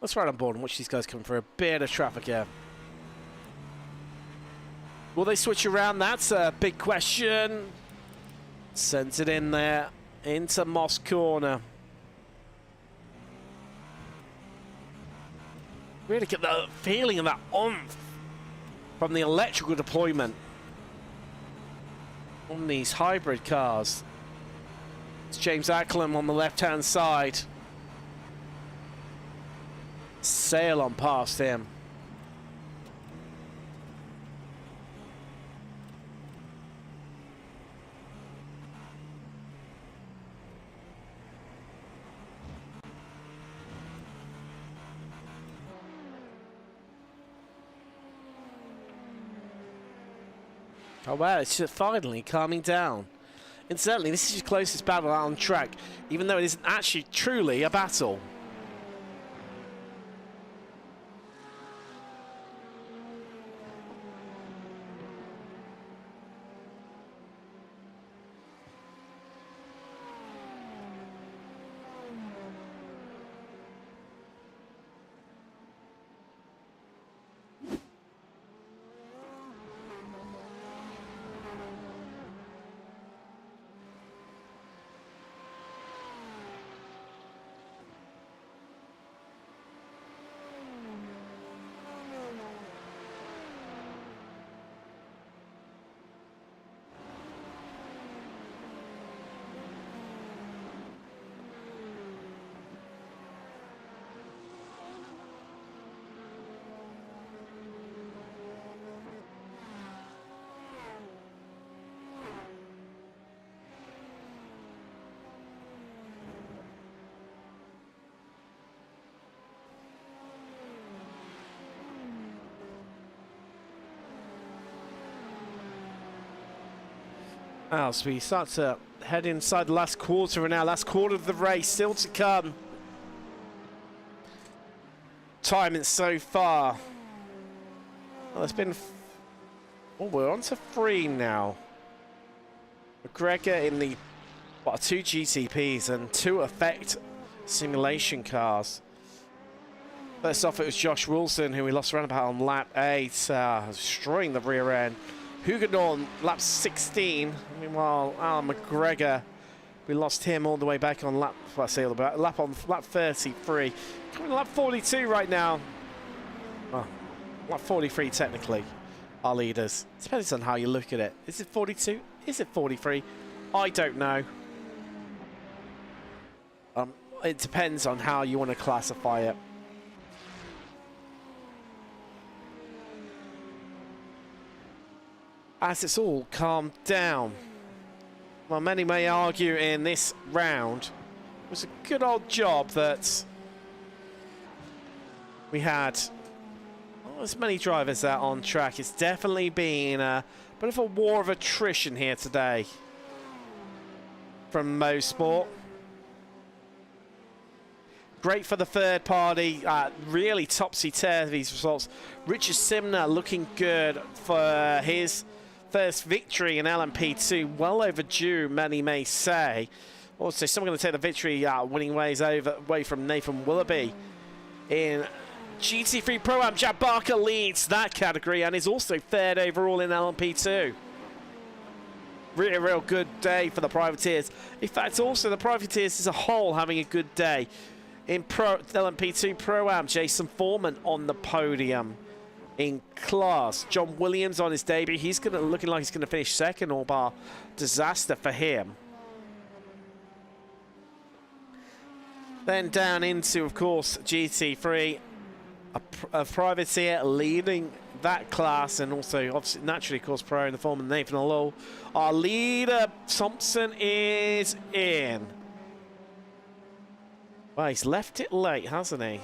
Let's ride on board and watch these guys come for a bit of traffic here. Will they switch around? That's a big question. Sent it in there into Moss Corner. Really get the feeling of that oomph from the electrical deployment on these hybrid cars. It's James Acklam on the left-hand side. Sail on past him. Oh wow, it's just finally calming down. Incidentally, this is your closest battle out on track, even though it isn't actually truly a battle. As we start to head inside the last quarter now, last quarter of the race still to come. Timing so far. Well, it's been. Oh, we're on to 3 now. McGregor in the 2 GTPs and 2 Effect simulation cars. First off, it was Josh Wilson, who we lost around about on lap 8, destroying the rear end. Huguenot lap 16. Meanwhile, Alan McGregor, we lost him all the way back on lap. Well, I say all the way, lap 33. Coming to lap 42 right now. Oh, lap 43 technically. Our leaders. Depends on how you look at it. Is it 42? Is it 43? I don't know. It depends on how you want to classify it. As it's all calmed down. Well, many may argue in this round, it was a good old job that we had not as many drivers out on track. It's definitely been a bit of a war of attrition here today from Mosport. Great for the third party, really topsy-turvy these results. Richard Simner looking good for his first victory in LMP2, well overdue, many may say. Also, someone going to take the victory winning ways away from Nathan Willoughby. In GT3 Pro-Am, Jack Barker leads that category and is also third overall in LMP2. Really a real good day for the Privateers. In fact, also the Privateers as a whole having a good day. In LMP2 Pro-Am, Jason Foreman on the podium in class. John Williams on his debut. He's looking like he's going to finish second, all bar disaster for him. Then down into, of course, GT3, a privateer leading that class, and also, obviously, naturally, of course, pro in the form of Nathan Allo. Our leader, Thompson, is in. Well, he's left it late, hasn't he?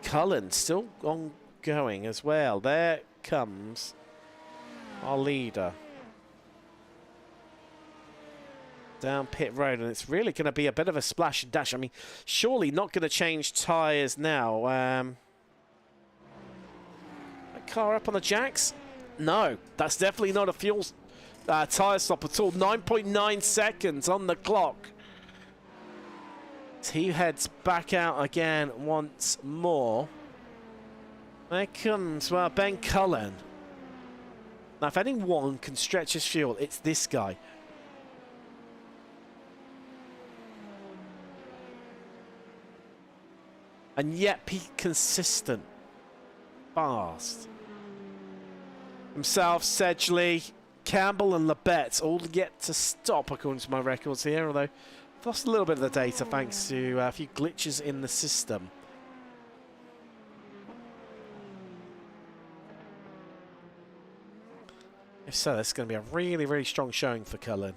Cullen still ongoing as well. There comes our leader. Down pit road, and it's really going to be a bit of a splash and dash. I mean, surely not going to change tyres now. That car up on the jacks? No, that's definitely not a fuel tyre stop at all. 9.9 seconds on the clock. He heads back out again once more. There comes, well, Ben Cullen. Now, if anyone can stretch his fuel, it's this guy. And yet be consistent. Fast. Himself, Sedgley, Campbell and Labette all yet to stop according to my records here, although I've lost a little bit of the data thanks to a few glitches in the system. If so, this is going to be a really, really strong showing for Cullen.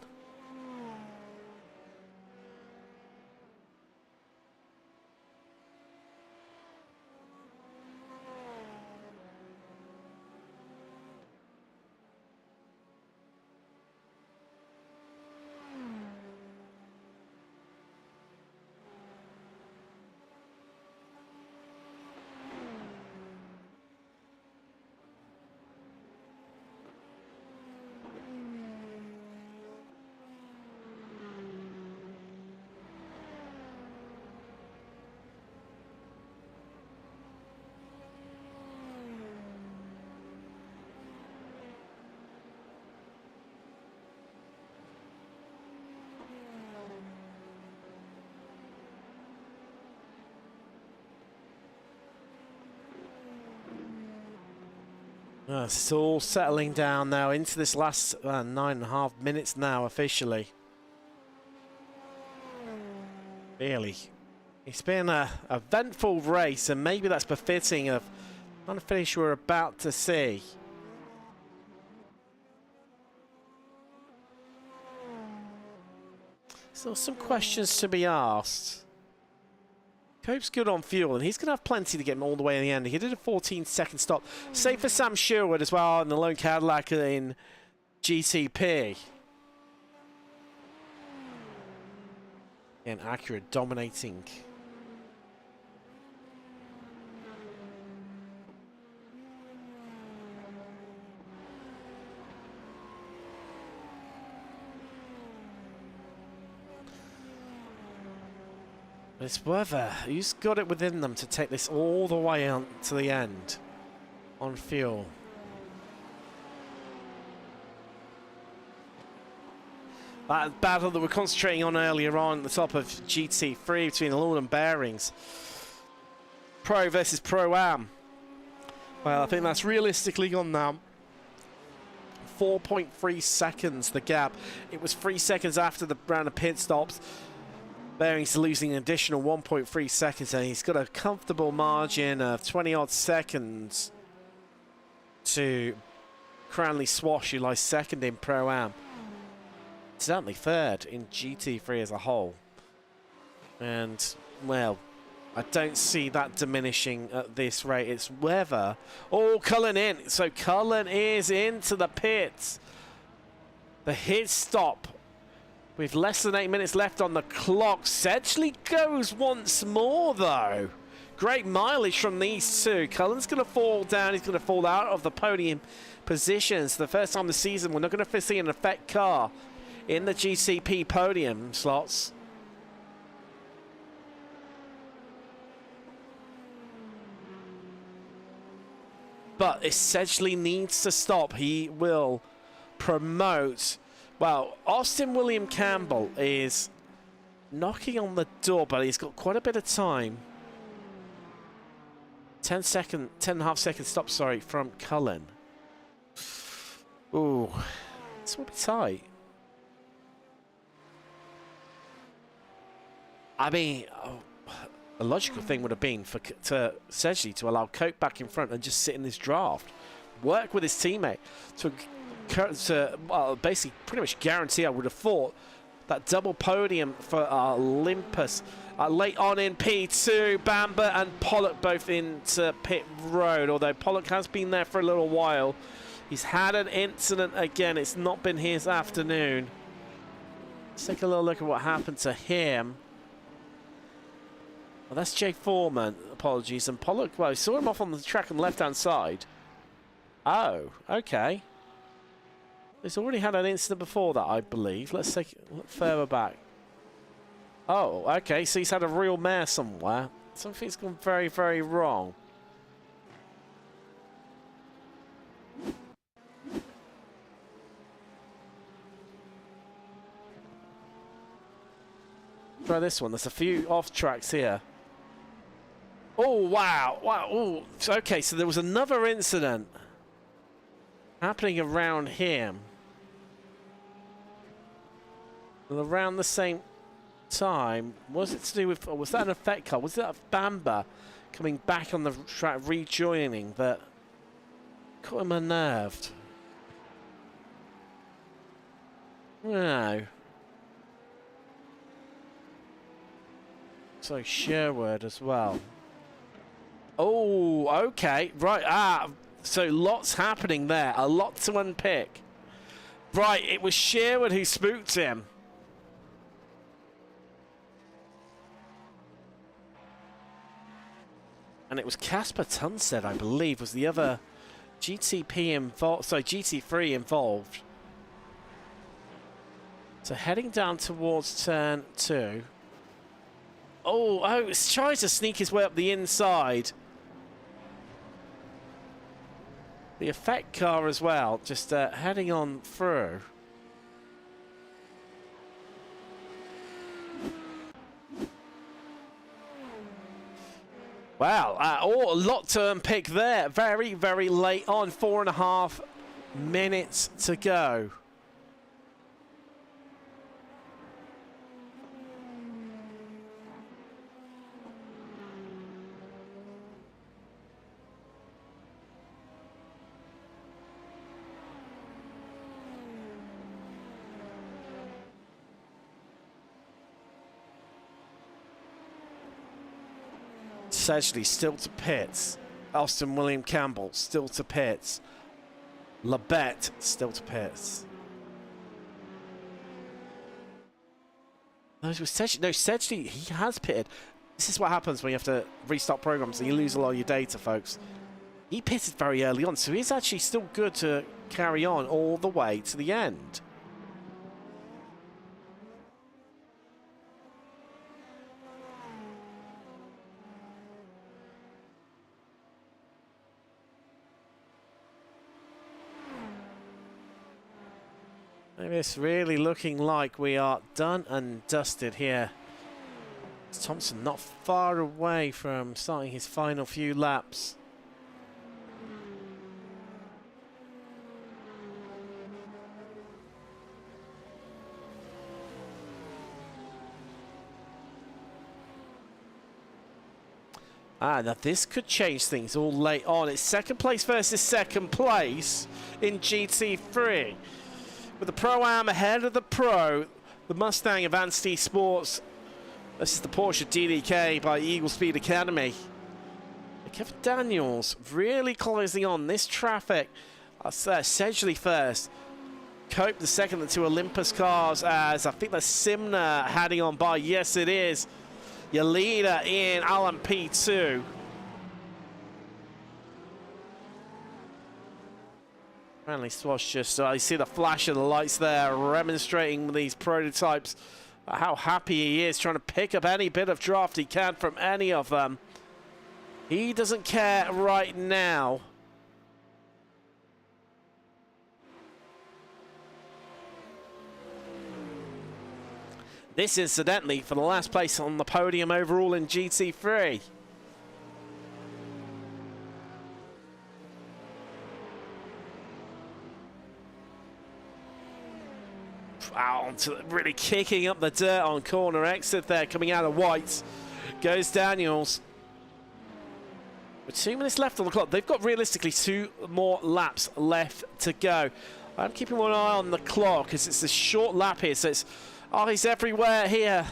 It's all settling down now into this last 9.5 minutes now officially. Really, it's been a eventful race, and maybe that's befitting of the kind of finish we're about to see. Still some questions to be asked. Cope's good on fuel, and he's going to have plenty to get him all the way in the end. He did a 14-second stop. Same for Sam Sherwood as well in the lone Cadillac in GTP. And Acura dominating. It's whether who's got it within them to take this all the way on to the end on fuel. That battle that we're concentrating on earlier on at the top of GT3 between the Lord and Bearings. Pro versus Pro-Am. Well, I think that's realistically gone now. 4.3 seconds the gap. It was 3 seconds after the round of pit stops. Bearings losing an additional 1.3 seconds, and he's got a comfortable margin of 20-odd seconds to Cranley Swash, who lies second in Pro-Am. Certainly third in GT3 as a whole. And, well, I don't see that diminishing at this rate. It's whether... Oh, Cullen in. So Cullen is into the pits. The hit stop. With less than 8 minutes left on the clock. Sedgley goes once more, though. Great mileage from these two. Cullen's going to fall down. He's going to fall out of the podium positions. For the first time this season, we're not going to see an effect car in the GCP podium slots. But if Sedgley needs to stop, he will promote. Well, Austin William Campbell is knocking on the door, but he's got quite a bit of time. 10.5 second stop, sorry, from Cullen. Ooh, this will be tight. I mean, a logical thing would have been for Sedgley to allow Coke back in front and just sit in this draft, work with his teammate to well, basically pretty much guarantee, I would have thought, that double podium for Olympus. Late on in P2, Bamber and Pollock both into pit road, although Pollock has been there for a little while. He's had an incident again. It's not been his afternoon. Let's take a little look at what happened to him. Well, that's Jay Foreman, apologies. And Pollock, well, we saw him off on the track on the left-hand side. Oh, okay. He's already had an incident before that, I believe. Let's take a look further back. Oh, okay, so he's had a real mare somewhere. Something's gone very, very wrong. Try this one. There's a few off tracks here. Oh, wow. Wow. Oh, okay, so there was another incident happening around him. And around the same time, was it to do with, or was that an effect car? Was that a Bamber coming back on the track, rejoining, that caught him unnerved? No. So Sherwood as well. Oh, okay, right. Ah, so lots happening there. A lot to unpick. Right, it was Sherwood who spooked him. And it was Casper Tunstead, I believe, was the other GTP involved. Sorry, GT3 involved. So heading down towards turn 2. Oh, it's trying to sneak his way up the inside. The effect car as well, just heading on through. Wow, a lot to unpick there. Very, very late on. 4.5 minutes to go. Sedgley still to pits. Austin William Campbell still to pits. Labette still to pits. Those were Sedgley. No, Sedgley, he has pitted. This is what happens when you have to restart programs and you lose a lot of your data, folks. He pitted very early on, so he's actually still good to carry on all the way to the end. It's really looking like we are done and dusted here. Thompson not far away from starting his final few laps. Now this could change things all late on. It's second place versus second place in GT3. With the Pro-Am ahead of the Pro, the Mustang Advanced Esports. This is the Porsche DDK by Eagle Speed Academy. Kevin Daniels really closing on this traffic. Sedgley first. Cope the second, the two Olympus cars, as I think that's Simner heading on by. Yes, it is. Your leader in Alan P2. Apparently Swash just, you see the flash of the lights there, demonstrating these prototypes. How happy he is, trying to pick up any bit of draft he can from any of them. He doesn't care right now. This, incidentally, for the last place on the podium overall in GT3. Out, really kicking up the dirt on corner exit there, coming out of whites. Goes Daniels. With 2 minutes left on the clock, they've got realistically 2 more laps left to go. I'm keeping one eye on the clock because it's a short lap here, so it's eyes everywhere here.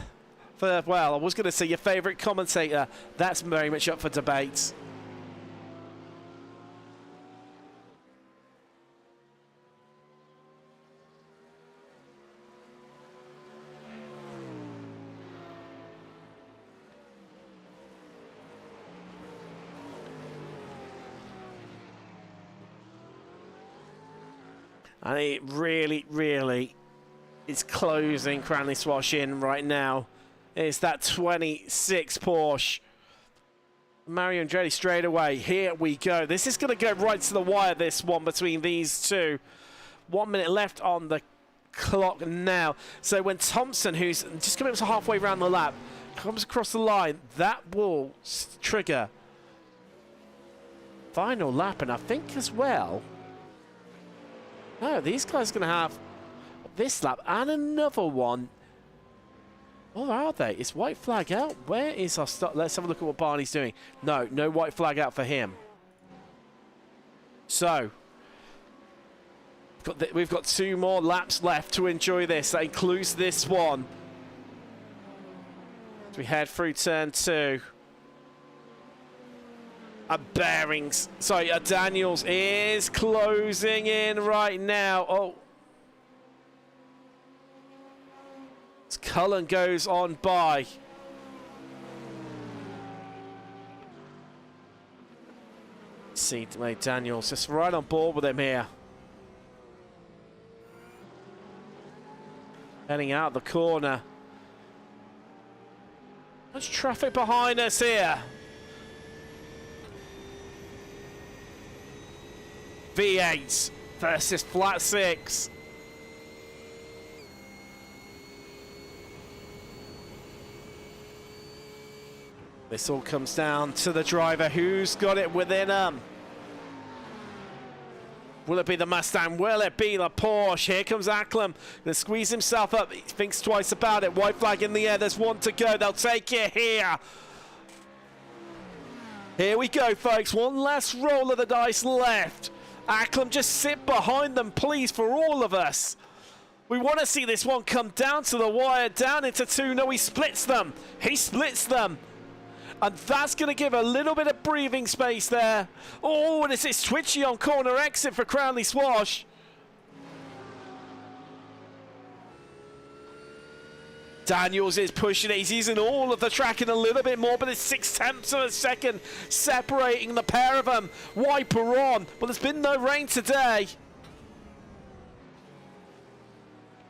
For, well, I was going to say your favourite commentator. That's very much up for debate. And it really, really is closing Cranley Swash in right now. It's that 26 Porsche. Mario Andretti straight away. Here we go. This is going to go right to the wire, this one, between these two. 1 minute left on the clock now. So when Thompson, who's just coming up to halfway around the lap, comes across the line, that will trigger final lap. And I think as well, no, these guys are going to have this lap and another one. What are they? Is white flag out? Where is our start? Let's have a look at what Barney's doing. No, no white flag out for him. So, we've got 2 more laps left to enjoy this. That includes this one. As we head through turn 2. Bearings. Sorry, Daniels is closing in right now. Oh. As Cullen goes on by. See, Daniels just right on board with him here. Heading out the corner. There's traffic behind us here. V8 versus flat 6. This all comes down to the driver. Who's got it within them? Will it be the Mustang? Will it be the Porsche? Here comes Acklam. Gonna squeeze himself up. He thinks twice about it. White flag in the air. There's one to go. They'll take it here. Here we go, folks. One last roll of the dice left. Acklam, just sit behind them, please, for all of us. We want to see this one come down to the wire, down into 2. No, he splits them. He splits them. And that's going to give a little bit of breathing space there. Oh, and it's twitchy on corner exit for Cranley Swash. Daniels is pushing it. He's using all of the tracking a little bit more, but it's 6/10 of a second separating the pair of them. Wiper on. Well, there's been no rain today.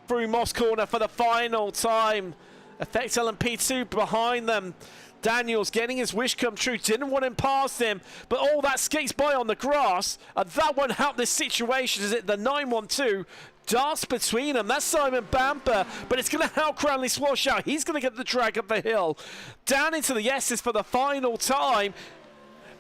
Through Moss Corner for the final time. Effect LMP2 behind them. Daniels getting his wish come true. Didn't want him past him, but all that skates by on the grass, and that won't help this situation. Is it the 912? Darts between them. That's Simon Bamber, but it's going to help Cranley Swash out. He's going to get the drag up the hill. Down into the S's for the final time.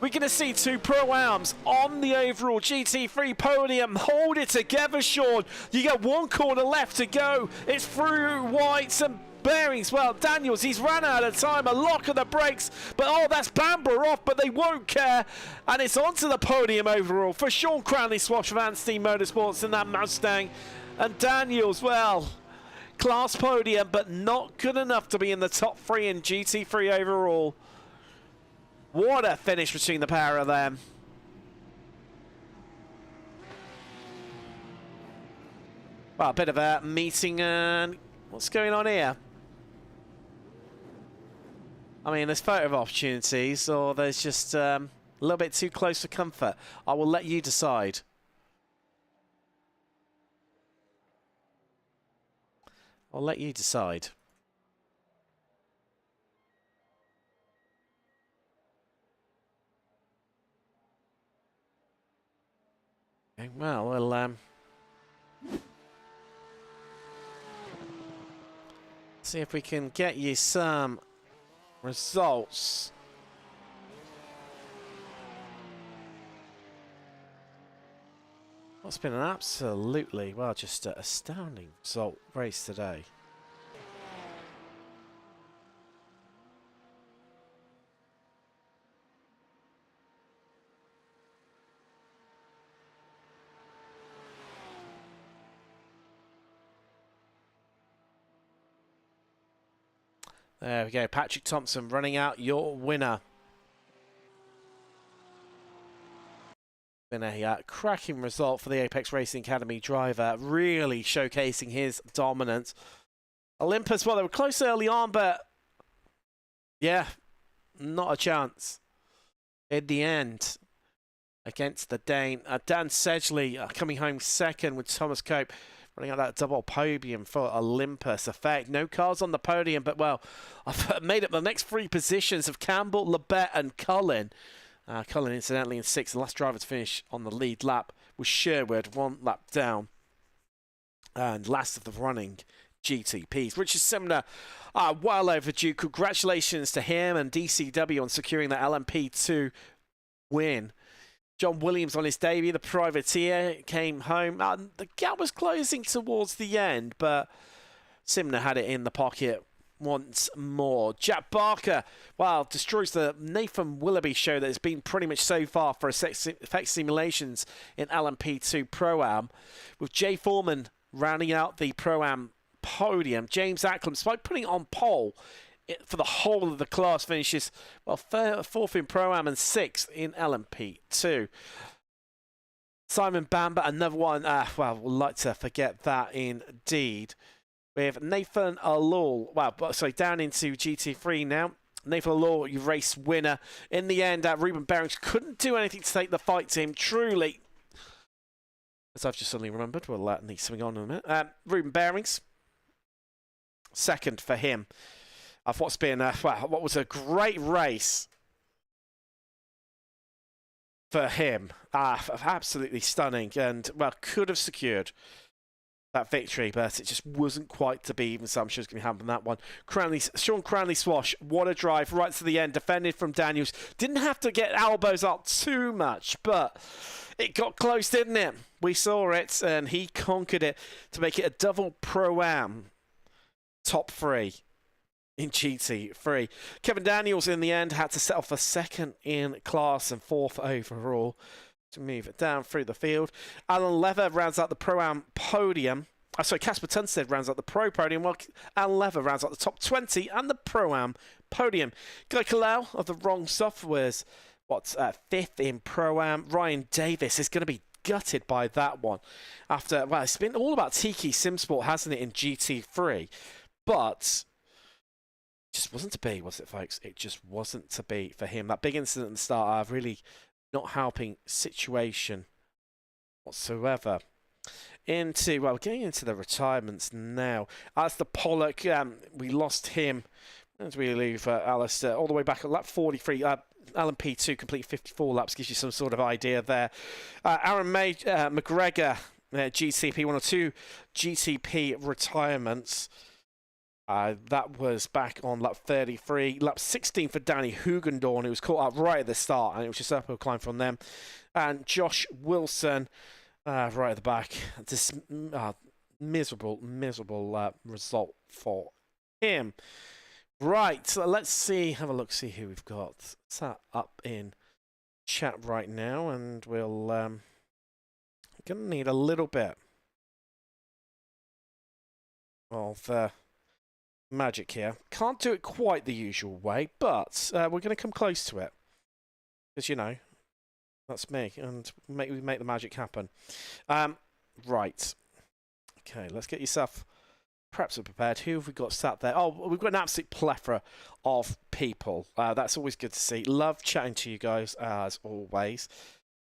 We're going to see two Pro-Ams on the overall GT3 podium. Hold it together, Sean. You get one corner left to go. It's through whites and bearings. Well, Daniels, he's run out of time. A lock of the brakes, but oh, that's Bamber off, but they won't care. And it's onto the podium overall for Sean Cranley Swash of Anstein Motorsports in that Mustang. And Daniels, well, class podium, but not good enough to be in the top 3 in GT3 overall. What a finish between the pair of them. Well, a bit of a meeting and what's going on here? I mean, there's photo opportunities, or there's just a little bit too close for comfort. I will let you decide. I'll let you decide. Okay, well, we'll see if we can get you some results. Well, it's been an absolutely, well, just an astounding result race today. There we go, Patrick Thompson running out your winner. Been a cracking result for the Apex Racing Academy driver, really showcasing his dominance. Olympus, well, they were close early on, but yeah, not a chance in the end against the Dane. Dan Sedgley coming home second with Thomas Cope. Running out that double podium for Olympus. Effect. No cars on the podium, but well, I've made up the next 3 positions of Campbell, Labette, and Cullen. Cullen, incidentally, in 6th. The last driver to finish on the lead lap was Sherwood, 1 lap down. And last of the running GTPs. Richard Simner, well overdue. Congratulations to him and DCW on securing that LMP2 win. John Williams on his debut, the privateer, came home. The gap was closing towards the end, but Simner had it in the pocket once more. Jack Barker, well, destroys the Nathan Willoughby show that has been pretty much so far for effect simulations in LMP2 Pro-Am, with Jay Foreman rounding out the Pro-Am podium. James Acklam, despite putting on pole for the whole of the class, finishes, well, 4th in Pro-Am and 6th in LMP2. Simon Bamber, another one, well, we'd like to forget that indeed. We have Nathan Alul, well, sorry, down into GT3 now. Nathan Alul, your race winner. In the end, Ruben Behrings couldn't do anything to take the fight to him, truly. As I've just suddenly remembered, we'll need something on in a minute. Ruben Behrings, second for him. Of what's been, well, what was a great race for him. Absolutely stunning, and, well, could have secured that victory, but it just wasn't quite to be, even so I'm sure it's going to happen that one. Sean Cranley Swash, what a drive right to the end, defended from Daniels. Didn't have to get elbows up too much, but it got close, didn't it? We saw it, and he conquered it to make it a double Pro-Am top 3 in GT3. Kevin Daniels, in the end, had to settle for 2nd in class and 4th overall to move it down through the field. Alan Lever rounds out the Pro-Am podium. Sorry, Casper Tunstead rounds out the Pro podium, while Alan Lever rounds out the top 20 and the Pro-Am podium. Guy Kalau of the Wrong Softwares, 5th in Pro-Am. Ryan Davis is going to be gutted by that one. After, well, it's been all about Tiki Simsport, hasn't it, in GT3? But just wasn't to be, was it, folks? It just wasn't to be for him. That big incident at the start, really not helping situation whatsoever. We're getting into the retirements now. As the Pollock, we lost him. As we leave Alistair all the way back at lap 43. Alan P2 complete 54 laps, gives you some sort of idea there. Aaron McGregor, GTP, one or two GTP retirements. That was back on lap 33. Lap 16 for Danny Hugendorn, who was caught up right at the start, and it was just uphill climb from them. And Josh Wilson, right at the back. This miserable result for him. Right, so let's have a look, see who we've got sat up in chat right now, and we'll gonna need a little bit of magic here. Can't do it quite the usual way, but we're gonna come close to it, because you know that's me, and we make the magic happen. Right, okay, let's get yourself perhaps prepared. Who have we got sat there? Oh, we've got an absolute plethora of people. That's always good to see. Love chatting to you guys, as always,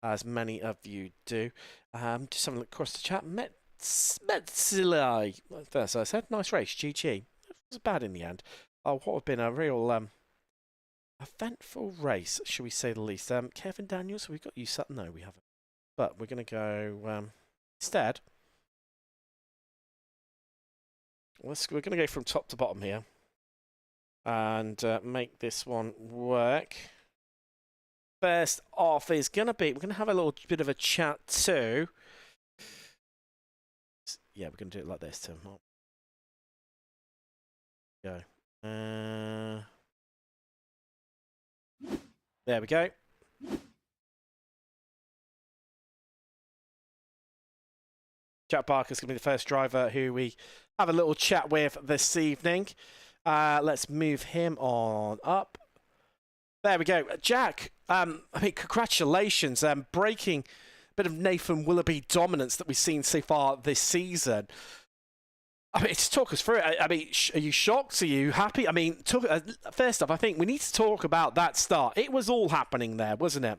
as many of you do. Just having a look across the chat. Metzilai, first I said, nice race, GG. It was bad in the end. Oh, what have been a real eventful race, shall we say the least. Kevin Daniels, we've got you sat. No, we haven't. But we're going to go instead. We're going to go from top to bottom here and make this one work. First off is going to be, we're going to have a little bit of a chat too. Yeah, we're going to do it like this, Tim. Go. There we go. Jack Barker's going to be the first driver who we have a little chat with this evening. Let's move him on up. There we go. Jack, I mean, congratulations. Breaking a bit of Nathan Willoughby dominance that we've seen so far this season. I mean, just talk us through it. I mean, are you shocked? Are you happy? I mean, first off, I think we need to talk about that start. It was all happening there, wasn't it?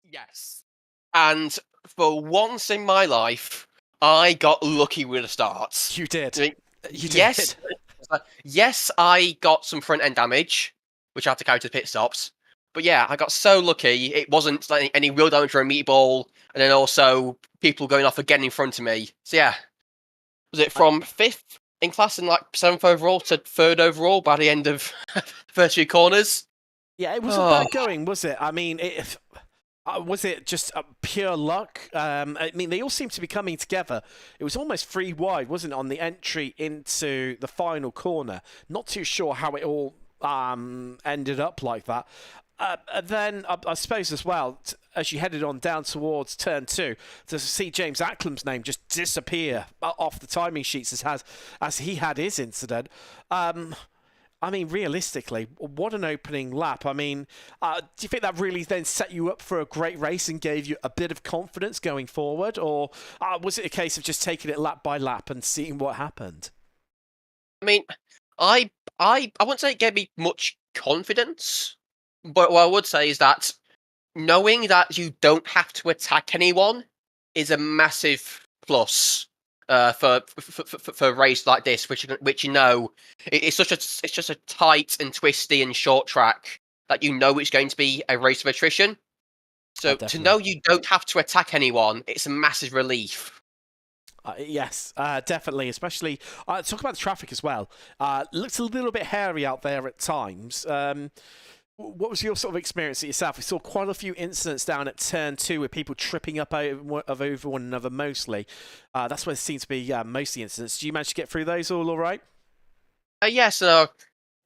Yes. And for once in my life, I got lucky with the starts. You did. I mean, you yes, did. yes, I got some front end damage, which I had to carry to the pit stops. But yeah, I got so lucky. It wasn't like any real damage or a meatball, and then also people going off again in front of me. So yeah, was it from 5th in class and like 7th overall to 3rd overall by the end of the first few corners? Yeah, it wasn't bad going, was it? I mean, was it just pure luck? I mean, they all seem to be coming together. It was almost 3 wide, wasn't it, on the entry into the final corner? Not too sure how it all ended up like that. Then, I suppose as well, as you headed on down towards turn 2, to see James Acklam's name just disappear off the timing sheets as he had his incident. I mean, realistically, what an opening lap. I mean, do you think that really then set you up for a great race and gave you a bit of confidence going forward? Or was it a case of just taking it lap by lap and seeing what happened? I mean, I wouldn't say it gave me much confidence, but what I would say is that knowing that you don't have to attack anyone is a massive plus. For a race like this, which you know, it's just a tight and twisty and short track that you know it's going to be a race of attrition. So to know you don't have to attack anyone, it's a massive relief. Yes, definitely. Especially talk about the traffic as well. Looks a little bit hairy out there at times. What was your sort of experience yourself? We saw quite a few incidents down at turn 2 with people tripping up over one another mostly. That's where it seems to be most of the incidents. Did you manage to get through those all right? Yes. I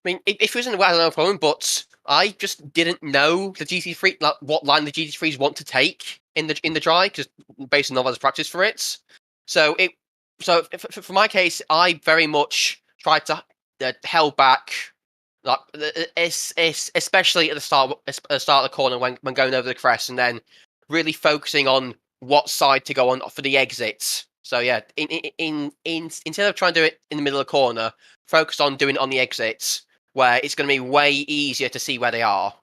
mean, if it wasn't well, no problem, but I just didn't know the GT3, like, what line the GT3s want to take in the dry, just based on novice practice for it. So for my case, I very much tried to held back. Like, especially at the start of the corner when going over the crest, and then really focusing on what side to go on for the exit. So yeah, instead of trying to do it in the middle of the corner, focus on doing it on the exits, where it's going to be way easier to see where they are.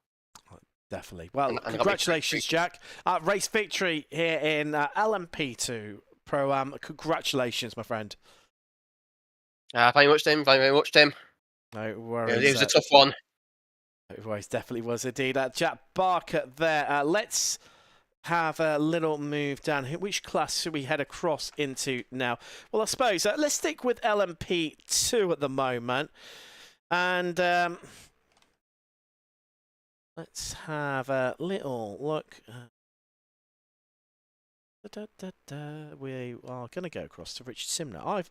Definitely. Well, And congratulations, Jack. Race victory here in LMP2 Pro-Am. Congratulations, my friend. Thank you very much, Tim. Thank you very much, Tim. No worries. It was a tough one. It was, definitely was indeed. Jack Barker there. Let's have a little move down here. Which class should we head across into now? Well, I suppose let's stick with LMP2 at the moment. And let's have a little look. We are going to go across to Richard Simner.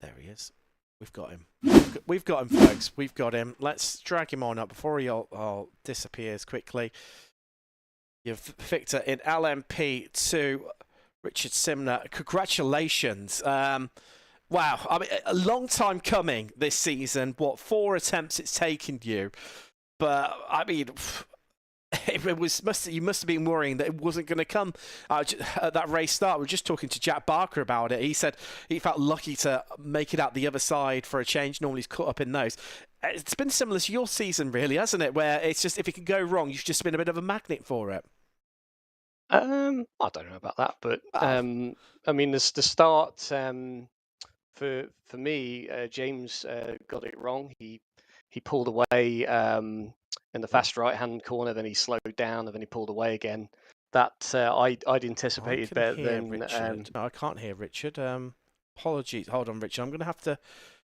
There he is. We've got him. We've got him, folks. We've got him. Let's drag him on up before he all disappears quickly. You've Victor in LMP2, Richard Simner. Congratulations. Wow. I mean, a long time coming this season. What, 4 attempts it's taken you? But, I mean, you must have been worrying that it wasn't going to come at that race start. We were just talking to Jack Barker about it. He said he felt lucky to make it out the other side for a change. Normally he's caught up in those. It's been similar to your season, really, hasn't it? Where it's just, if it can go wrong, you've just been a bit of a magnet for it. I don't know about that, but I mean, the start for me, James got it wrong. He pulled away in the fast right-hand corner, then he slowed down, and then he pulled away again. That I'd anticipated better than Richard. No, I can't hear Richard. Apologies. Hold on, Richard. I'm going to have to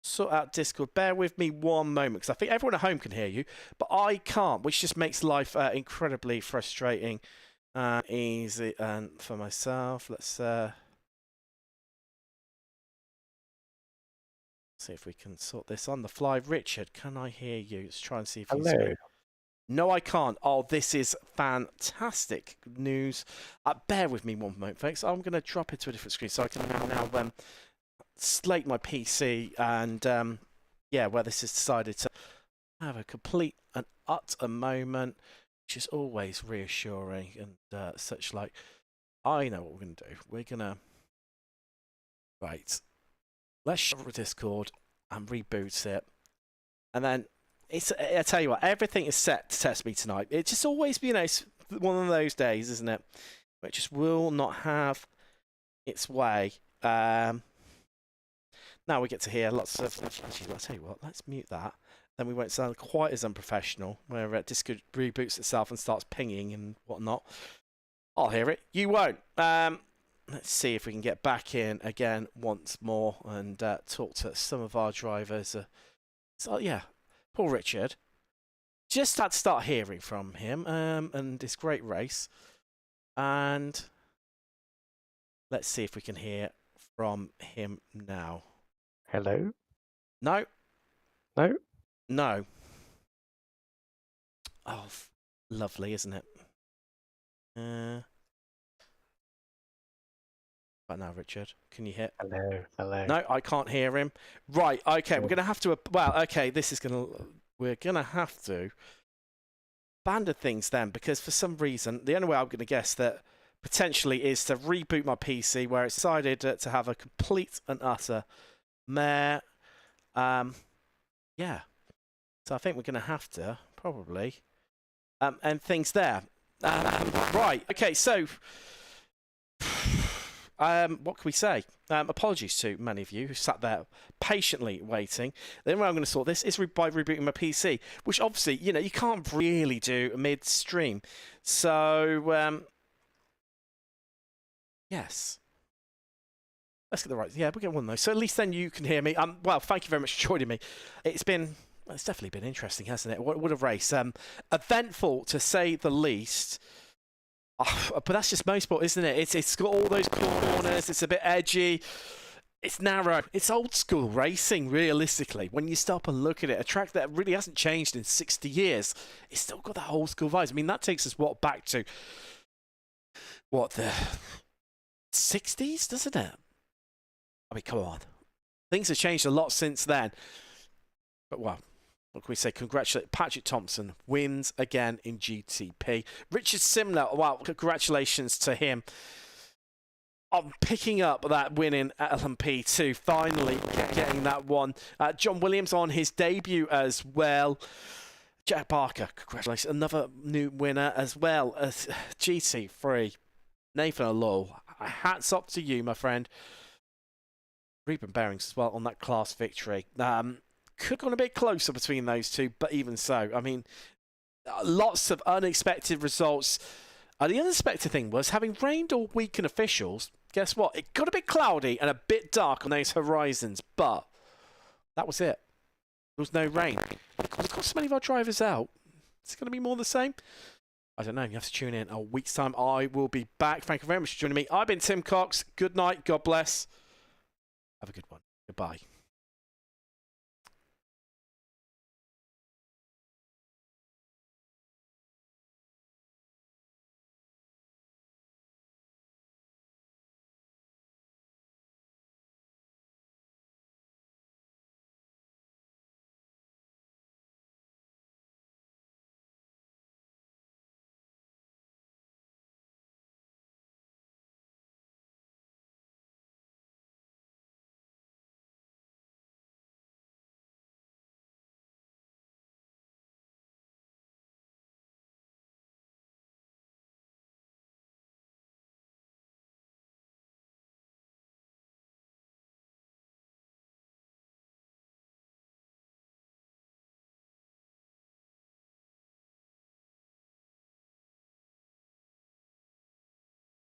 sort out Discord. Bear with me one moment, because I think everyone at home can hear you, but I can't, which just makes life incredibly frustrating. Easy and for myself. Let's see if we can sort this on the fly. Richard, can I hear you? Let's try and see if you can speak. No, I can't. Oh, this is fantastic news. Bear with me one moment, folks. I'm going to drop it to a different screen so I can now slate my PC and yeah, where this has decided to have a complete and utter moment, which is always reassuring and such like. I know what we're going to do. We're going to... Right. Let's shut Discord and reboot it. And then, I tell you what, everything is set to test me tonight. It's just always, it's one of those days, isn't it? Where it just will not have its way. Now we get to hear lots of... Actually, I'll tell you what, let's mute that. Then we won't sound quite as unprofessional, where Discord reboots itself and starts pinging and whatnot. I'll hear it. You won't. Let's see if we can get back in again once more and talk to some of our drivers. So yeah, poor Richard. Just had to start hearing from him and this great race. And let's see if we can hear from him now. Hello? No. No? No. Oh, lovely, isn't it? Right now, Richard, can you hear? Hello. No, I can't hear him. Right, okay, we're gonna have to. Well, okay, we're gonna have to abandon things then, because for some reason, the only way I'm gonna guess that potentially is to reboot my PC, where it's decided to have a complete and utter mare. Yeah. So I think we're gonna have to probably end things there. Right. Okay. So. What can we say? Apologies to many of you who sat there patiently waiting. The only way I'm going to sort this is by rebooting my PC, which obviously, you can't really do mid-stream. So, yes. Let's get the right... Yeah, we'll get one of those. So at least then you can hear me. Well, thank you very much for joining me. It's definitely been interesting, hasn't it? What a race. Eventful, to say the least. Oh, but that's just Mosport, isn't it? It's got all those corners. It's a bit edgy. It's narrow. It's old school racing, realistically. When you stop and look at it, a track that really hasn't changed in 60 years, it's still got that old school vibes. I mean, that takes us back to the 60s, doesn't it? I mean, come on. Things have changed a lot since then. But well, what can we say? Congratulate Patrick Thompson wins again in GTP. Richard Simler, wow, congratulations to him on picking up that win in LMP2, finally getting that one. John Williams on his debut as well. Jack Barker, congratulations, another new winner as well as GT3. Nathan Alol, hats up to you, my friend. Reuben Bearings as well on that class victory. Could have gone a bit closer between those two, but even so, I mean, lots of unexpected results. The unexpected thing was, having rained all week in officials, guess what? It got a bit cloudy and a bit dark on those horizons, but that was it. There was no rain. We've got so many of our drivers out. Is it going to be more the same? I don't know. You have to tune in a week's time. I will be back. Thank you very much for joining me. I've been Tim Cox. Good night. God bless. Have a good one. Goodbye.